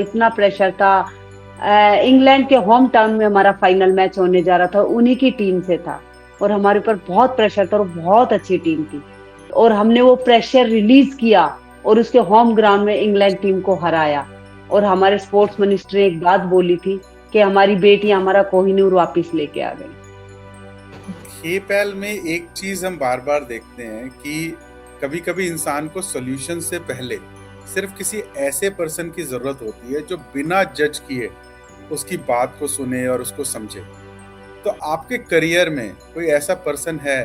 इंग्लैंड के होम टाउन में हमारा फाइनल मैच होने जा रहा था, उन्हीं की टीम से था। और हमारे ऊपर बहुत प्रेशर था और बहुत अच्छी टीम थी, और हमने वो प्रेशर रिलीज किया और उसके होम ग्राउंड में इंग्लैंड टीम को हराया। और हमारे स्पोर्ट्स मिनिस्टर ने एक बात बोली थी कि हमारी बेटी हमारा कोहिनूर वापस लेके आ गई। खेपैल में एक चीज हम बार बार देखते हैं कि कभी कभी इंसान को सॉल्यूशन से पहले सिर्फ किसी ऐसे पर्सन की जरूरत होती है जो बिना जज किए उसकी बात को सुने और उसको समझे। तो आपके करियर में कोई ऐसा पर्सन है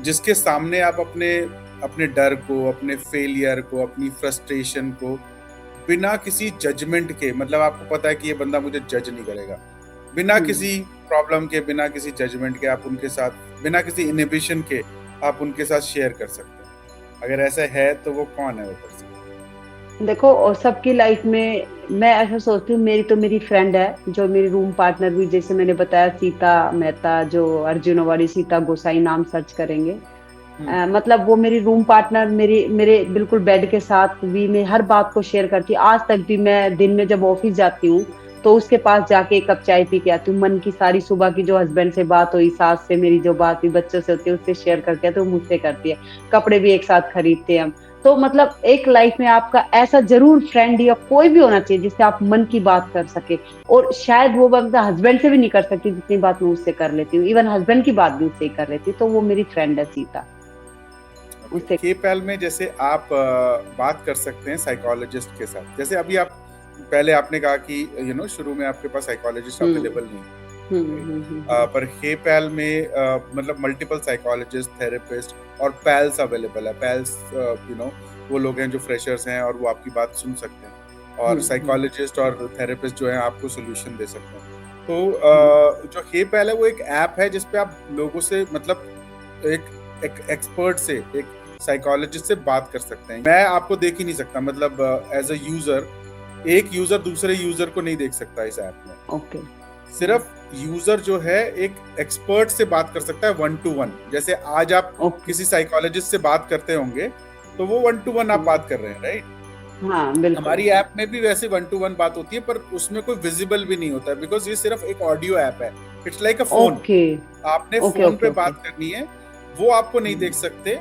जिसके सामने आप अपने अपने डर को, अपने फेलियर को, अपनी फ्रस्ट्रेशन को बिना किसी जजमेंट के, मतलब आपको पता है कि ये बंदा मुझे जज नहीं करेगा, बिना किसी प्रॉब्लम के, बिना किसी जजमेंट के आप उनके साथ, बिना किसी इनहिबिशन के आप उनके साथ शेयर कर सकते हैं? अगर ऐसा है तो वो कौन है वो पर्सन? देखो, और सबकी लाइफ में मैं ऐसा सोचती हूँ, मेरी फ्रेंड है जो मेरी रूम पार्टनर भी, जैसे मैंने बताया सीता मेहता, जो अर्जुनवाड़ी सीता गोसाई नाम सर्च करेंगे, मतलब वो मेरी रूम पार्टनर, मेरे बिल्कुल बेड के साथ भी मैं हर बात को शेयर करती हूँ। आज तक भी मैं दिन में जब ऑफिस जाती हूँ तो उसके पास जाके एक कप चाय पी के आती हूँ। मन की सारी सुबह की जो हस्बैंड से बात हुई, सास से मेरी जो बात हुई, बच्चों से होती है, उससे शेयर करके आती हूँ, वो मुझसे करती है। कपड़े भी एक साथ खरीदते हैं हम। तो मतलब एक लाइफ में आपका ऐसा जरूर फ्रेंड या कोई भी होना चाहिए जिससे आप मन की बात कर सके। और शायद वो बात हस्बैंड से भी नहीं कर सकती जितनी बात मैं उससे कर लेती हूँ, इवन हस्बैंड की बात भी उससे ही कर लेती हूँ। तो वो मेरी फ्रेंड है सीता। उससे केपैल में जैसे आप बात कर सकते हैं साइकोलॉजिस्ट के साथ, जैसे अभी आप पहले आपने कहा कि शुरू में आपके पास साइकोलॉजिस्ट अवेलेबल नहीं, पर केपैल में मतलब मल्टीपल साइकोलॉजिस्ट, थेरेपिस्ट और पैल्स अवेलेबल है। पैल्स वो लोग हैं जो फ्रेशर्स हैं और वो आपकी बात सुन सकते हैं, और साइकोलॉजिस्ट और थेरेपिस्ट जो है आपको सोल्यूशन दे सकते हैं। तो जो केपैल है वो एक ऐप है जिसपे आप लोगों से, मतलब एक एक्सपर्ट से, एक साइकोलॉजिस्ट से बात कर सकते हैं। मैं आपको देख ही नहीं सकता, मतलब एज अ यूजर, एक यूजर दूसरे यूजर को नहीं देख सकता इस ऐप में। ओके। सिर्फ यूजर जो है एक एक्सपर्ट से बात कर सकता है 1 to 1। जैसे आज आप किसी साइकोलॉजिस्ट से बात करते होंगे तो वो 1 to 1 आप बात कर रहे हैं, राइट? हाँ, बिल्कुल। हमारी ऐप में भी वैसे 1 to 1 बात होती है, पर उसमें कोई विजिबल भी नहीं होता है, बिकॉज ये सिर्फ एक ऑडियो ऐप है। It's like a phone. आपने फोन पे बात करनी है, वो आपको नहीं देख सकते,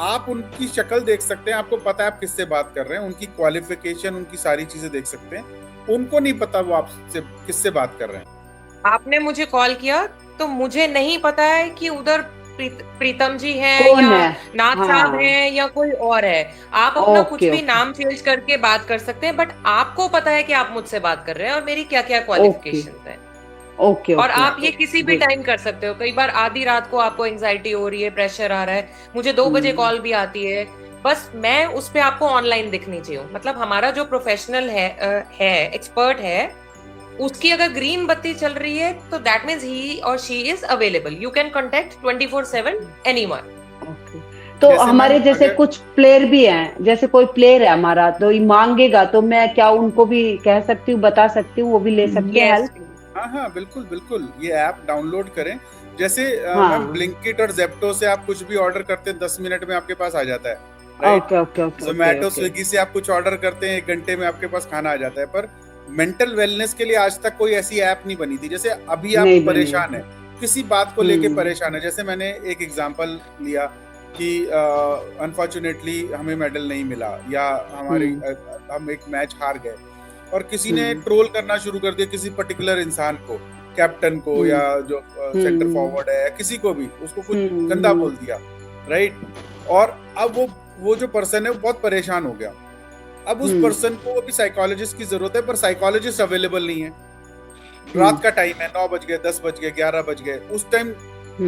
आप उनकी शक्ल देख सकते हैं, आपको पता है आप किससे बात कर रहे हैं, उनकी क्वालिफिकेशन, उनकी सारी चीजें देख सकते हैं। उनको नहीं पता वो आपसे किससे बात कर रहे हैं। आपने मुझे कॉल किया तो मुझे नहीं पता है कि उधर प्रीतम जी हैं या नाथ साहब हैं या कोई और है। आप अपना कुछ भी नाम चेंज करके बात कर सकते हैं, बट आपको पता है कि आप मुझसे बात कर रहे हैं और मेरी क्या क्या क्वालिफिकेशंस हैं। और आप ये किसी भी टाइम कर सकते हो। कई बार आधी रात को आपको एंजाइटी हो रही है, प्रेशर आ रहा है, मुझे 2 बजे कॉल भी आती है, बस मैं उस पे आपको ऑनलाइन दिखनी चाहिए। मतलब हमारा जो प्रोफेशनल है एक्सपर्ट है, उसकी अगर ग्रीन बत्ती चल रही है तो दैट मींस ही और she is available. You can contact 24/7 anyone. तो हमारे जैसे कुछ प्लेयर भी हैं, जैसे कोई प्लेयर है हमारा तो ये मांगेगा तो मैं क्या उनको भी कह सकती हूँ, बता सकती हूँ, वो भी ले सकते हैं हेल्प? हाँ, बिल्कुल बिल्कुल, ये ऐप डाउनलोड करें। जैसे मैम ब्लिंकिट और ज़ेप्टो से आप कुछ भी ऑर्डर करते हैं 10 मिनट में आपके पास आ जाता है, राइट? ज़ोमैटो, स्विगी से आप कुछ ऑर्डर करते हैं 1 घंटे में आपके पास खाना आ जाता है। पर मेंटल वेलनेस के लिए आज तक कोई ऐसी ऐप नहीं बनी थी। जैसे अभी आप परेशान है, किसी बात को लेके परेशान है, जैसे मैंने एक एग्जांपल लिया कि अनफॉर्चुनेटली हमें मेडल नहीं मिला, या हम एक मैच हार गए, और किसी ने ट्रोल करना शुरू कर दिया किसी पर्टिकुलर इंसान को, कैप्टन को, या जो सेंटर फॉरवर्ड है, किसी को भी, उसको कुछ गंदा बोल दिया, राइट? और अब वो जो पर्सन है वो बहुत परेशान हो गया। अब उस पर्सन को अभी साइकोलॉजिस्ट की जरूरत है, पर साइकोलॉजिस्ट अवेलेबल नहीं है। रात का टाइम है, 9 बज गए, 10 बज गए, 11 बज गए। उस टाइम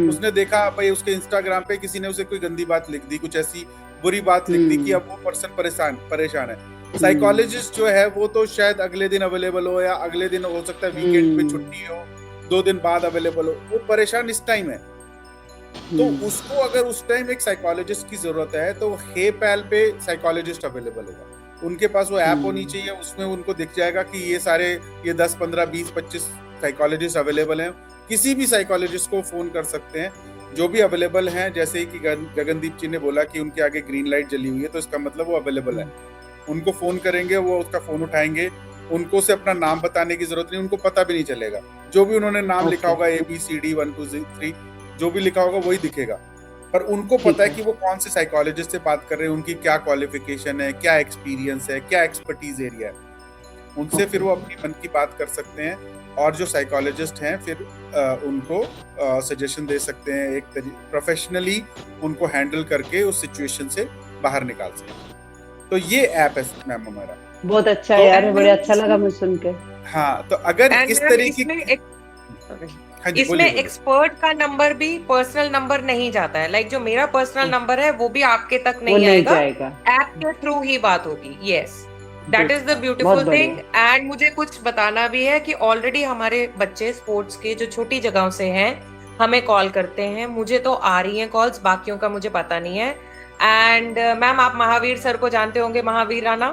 उसने देखा भाई उसके इंस्टाग्राम पे किसी ने उसे कोई गंदी बात लिख दी, कुछ ऐसी बुरी बात लिख दी कि अब वो पर्सन परेशान है। साइकोलॉजिस्ट जो है वो तो शायद अगले दिन अवेलेबल हो, या अगले दिन हो सकता है वीकेंड पे छुट्टी हो, 2 दिन बाद अवेलेबल हो। वो परेशान इस टाइम है, तो उसको अगर उस टाइम एक साइकोलॉजिस्ट की जरूरत है तो केपैल पे साइकोलॉजिस्ट अवेलेबल होगा। उनके पास वो ऐप होनी चाहिए, उसमें उनको दिख जाएगा कि ये 10, 15, 20, 25 साइकोलॉजिस्ट अवेलेबल हैं। किसी भी साइकोलॉजिस्ट को फोन कर सकते हैं जो भी अवेलेबल हैं। जैसे कि गगनदीप जी ने बोला कि उनके आगे ग्रीन लाइट जली हुई है, तो इसका मतलब वो अवेलेबल है। उनको फोन करेंगे, वो उसका फोन उठाएंगे, उनको से अपना नाम बताने की जरूरत नहीं, उनको पता भी नहीं चलेगा। जो भी उन्होंने नाम लिखा होगा ABCD 1 2 3, जो भी लिखा होगा वही दिखेगा, पर उनको ठीक पता है है। कि वो कौन से साइकोलॉजिस्ट से बात कर रहे हैं, उनकी क्या क्वालिफिकेशन है, क्या एक्सपीरियंस है, क्या एक्सपर्टीज एरिया है। उनसे फिर ओके। वो अपनी मन की बात कर सकते हैं, और जो साइकोलॉजिस्ट हैं फिर उनको सजेशन दे सकते हैं, एक प्रोफेशनली उनको हैंडल करके उस सिचुएशन से बाहर निकाल सकते हैं। तो ये ऐप है मैम हमारा। बहुत अच्छा है तो यार, एंड बड़े मैम अच्छा लगा मुझे सुन के। हाँ, तो अगर एंड इस मैम तरीके इसमें की, हाँ जी, इसमें बोलिए बोलिए। एक्सपर्ट का नंबर भी पर्सनल नंबर नहीं जाता है, लाइक जो मेरा पर्सनल नंबर है वो भी आपके तक वो नहीं नहीं आएगा, जाएगा। ऐप के थ्रू ही बात होगी। यस, दैट इज द बहुत ब्यूटीफुल बढ़िया। थिंग। एंड मुझे कुछ बताना भी है कि ऑलरेडी हमारे बच्चे स्पोर्ट्स के जो छोटी जगहों से हैं हमें कॉल करते हैं, मुझे तो आ रही हैं कॉल्स, बाकियों का मुझे पता नहीं है। एंड मैम आप महावीर सर को जानते होंगे, Mahavir Rana,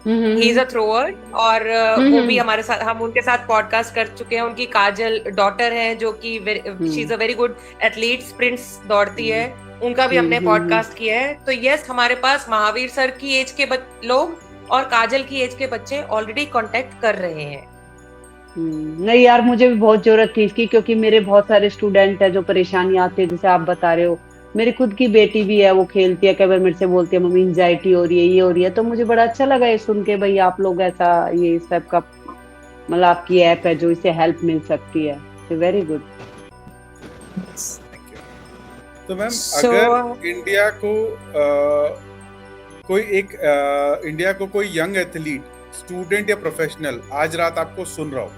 he is hmm. A thrower, और वो भी हम्म। हमारे साथ, हम उनके साथ पॉडकास्ट कर चुके हैं। उनकी काजल डॉटर है जो कि she is hmm. A very good athlete, sprints दौड़ती है, उनका भी हमने हम्म। पॉडकास्ट किया है। तो यस, हमारे पास महावीर सर की एज के लोग और काजल की एज के बच्चे ऑलरेडी कांटेक्ट कर रहे हैं। नहीं यार, मुझे भी बहुत जरूरत थी इसकी, क्योंकि मेरे बहुत सारे स्टूडेंट है जो परेशानी आते हैं, जैसे आप बता रहे हो। मेरी खुद की बेटी भी है, वो खेलती है, कई बार मेरे से बोलती है मम्मी एंजाइटी हो रही है, ये हो रही है। तो मुझे बड़ा अच्छा लगा ये सुन के, भाई आप लोग ऐसा ये इस टाइप का मतलब आपकी ऐप है जो इससे हेल्प मिल सकती है। तो वेरी गुड। Thank you. तो मैम सो अगर इंडिया को इंडिया को कोई यंग एथलीट, स्टूडेंट या प्रोफेशनल आज रात आपको सुन रहा हो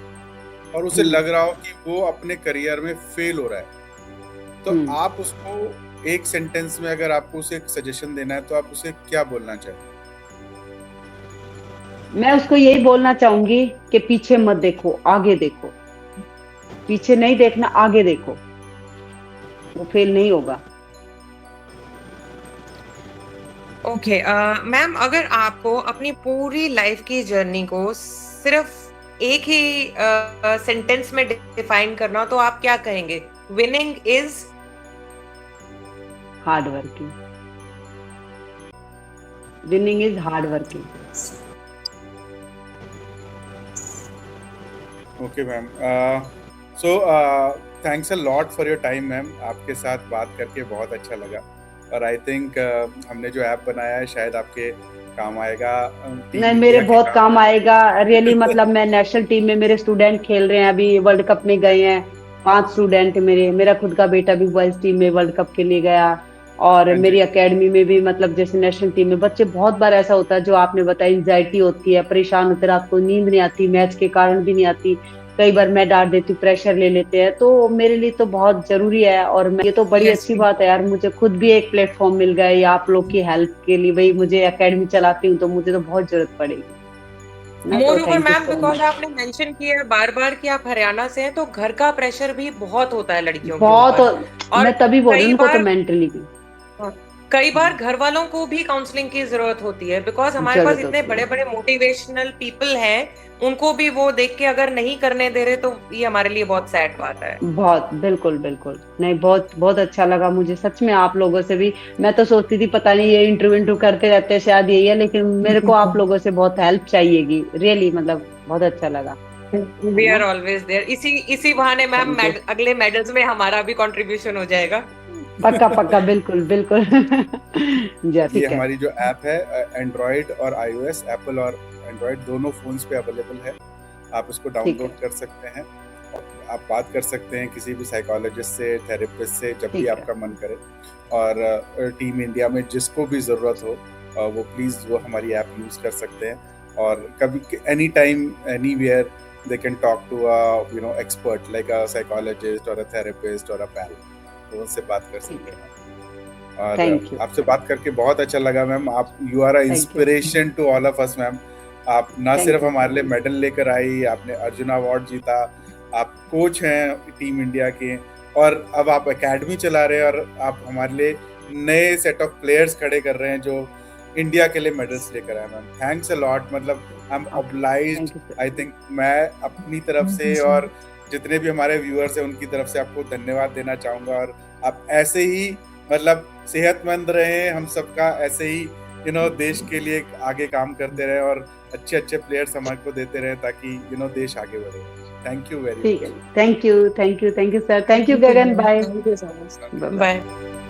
और उसे हम्म। लग रहा हो कि वो अपने करियर में फेल हो रहा है, तो हम्म। आप उसको एक सेंटेंस में अगर आपको उसे एक सजेशन देना है तो आप उसे क्या बोलना चाहेंगे? मैं उसको यही बोलना चाहूंगी कि पीछे मत देखो, आगे देखो। पीछे नहीं देखना, आगे देखो, वो फेल नहीं होगा। ओके मैम, अगर आपको अपनी पूरी लाइफ की जर्नी को सिर्फ एक ही सेंटेंस में डिफाइन करना हो तो आप क्या कहेंगे? Winning is hard working. Winning is hard working. Okay ma'am, so thanks a lot for your time ma'am. आपके साथ बात करके बहुत अच्छा लगा, और आई थिंक हमने जो ऐप बनाया है शायद आपके काम आएगा, टीम नहीं, मेरे इंडिया के बहुत काम काम आएगा रियली। आएगा। मतलब मैं नेशनल टीम में, मेरे स्टूडेंट खेल रहे हैं, अभी वर्ल्ड कप में गए हैं 5 स्टूडेंट मेरा खुद का बेटा भी बॉयज टीम में वर्ल्ड कप के लिए गया। और हाँ जी, मेरी एकेडमी में भी, मतलब जैसे नेशनल टीम में बच्चे, बहुत बार ऐसा होता है जो आपने बताया, एंजाइटी होती है, परेशान होते, रात को नींद नहीं आती, मैच के कारण भी नहीं आती। कई बार मैं डांट देती हूँ, प्रेशर ले लेते हैं। तो मेरे लिए तो बहुत जरूरी है, और ये तो बड़ी यस। अच्छी बात है यार, मुझे खुद भी एक प्लेटफॉर्म मिल गया है आप लोग की हेल्प के लिए। भाई मुझे एकेडमी चलाती हूँ तो मुझे तो बहुत जरूरत पड़ेगी ना। तो more over thank you ma'am, so because much. आपने मेंशन किया है बार बार कि आप हरियाणा से हैं, तो घर का प्रेशर भी बहुत होता है लड़कियों के ऊपर। और मैं तभी बोल रही हूँ, कई उनको तो बार मेंटली भी कई बार घर वालों को भी काउंसलिंग की जरूरत होती है, बिकॉज हमारे पास जरूरत इतने होती बड़े है। बड़े मोटिवेशनल पीपल हैं, उनको भी वो देख के अगर नहीं करने दे रहे तो ये हमारे लिए बहुत सैड बात है। बहुत, बिल्कुल बिल्कुल नहीं, बहुत बहुत अच्छा लगा मुझे सच में आप लोगों से भी। मैं तो सोचती थी पता नहीं ये इंटरव्यू करते रहते हैं शायद यही है, लेकिन मेरे को आप लोगों से बहुत हेल्प चाहिएगी रियली। मतलब बहुत अच्छा लगा, वी है आर ना। Always there. इसी इसी बहाने मैम थैंक यू। अगले मेडल्स में हमारा भी कंट्रीब्यूशन हो जाएगा। पक्का पक्का, बिल्कुल बिल्कुल। जी ये ठीक है। हमारी जो ऐप है, एंड्रॉयड और आईओएस, एप्पल और एंड्रॉयड दोनों फोन्स पे अवेलेबल है। आप उसको ठीक डाउनलोड है। कर सकते हैं, और आप बात कर सकते हैं किसी भी साइकोलॉजिस्ट से, थेरेपिस्ट से, जब भी ठीक है। आपका मन करे। और टीम इंडिया में जिसको भी ज़रूरत हो, वो प्लीज़ वो हमारी ऐप यूज़ कर सकते हैं, और कभी any time anywhere they can talk to expert like a psychologist और अ थेरेपिस्ट और अ पैल, तो उनसे बात कर ठीक सकते है। हैं। और थैंक यू। आपसे बात करके बहुत अच्छा लगा मैम। आप you are a thank you. Inspiration to all of us ma'am. आप ना थैंक सिर्फ यू सो हमारे लिए मच। मेडल लेकर आई, आपने अर्जुन अवार्ड जीता, आप कोच हैं टीम इंडिया के, और अब आप एकेडमी चला रहे हैं, और आप हमारे लिए नए सेट ऑफ प्लेयर्स खड़े कर रहे हैं जो इंडिया के लिए मेडल्स लेकर आए मैम। Thanks a lot. मतलब I am obliged, thank you sir. I think मैं अपनी तरफ से और जितने भी हमारे व्यूअर्स हैं उनकी तरफ से आपको धन्यवाद देना चाहूँगा। और आप ऐसे ही मतलब सेहतमंद रहें, हम सबका ऐसे ही देश के लिए आगे काम करते रहे और अच्छे अच्छे प्लेयर्स हमारे को देते रहे ताकि देश आगे बढ़े। थैंक यू वेरी ठीक है, much. Thank you sir, thank you sir, thank you Gagan, bye Thank you so much. Bye. Bye.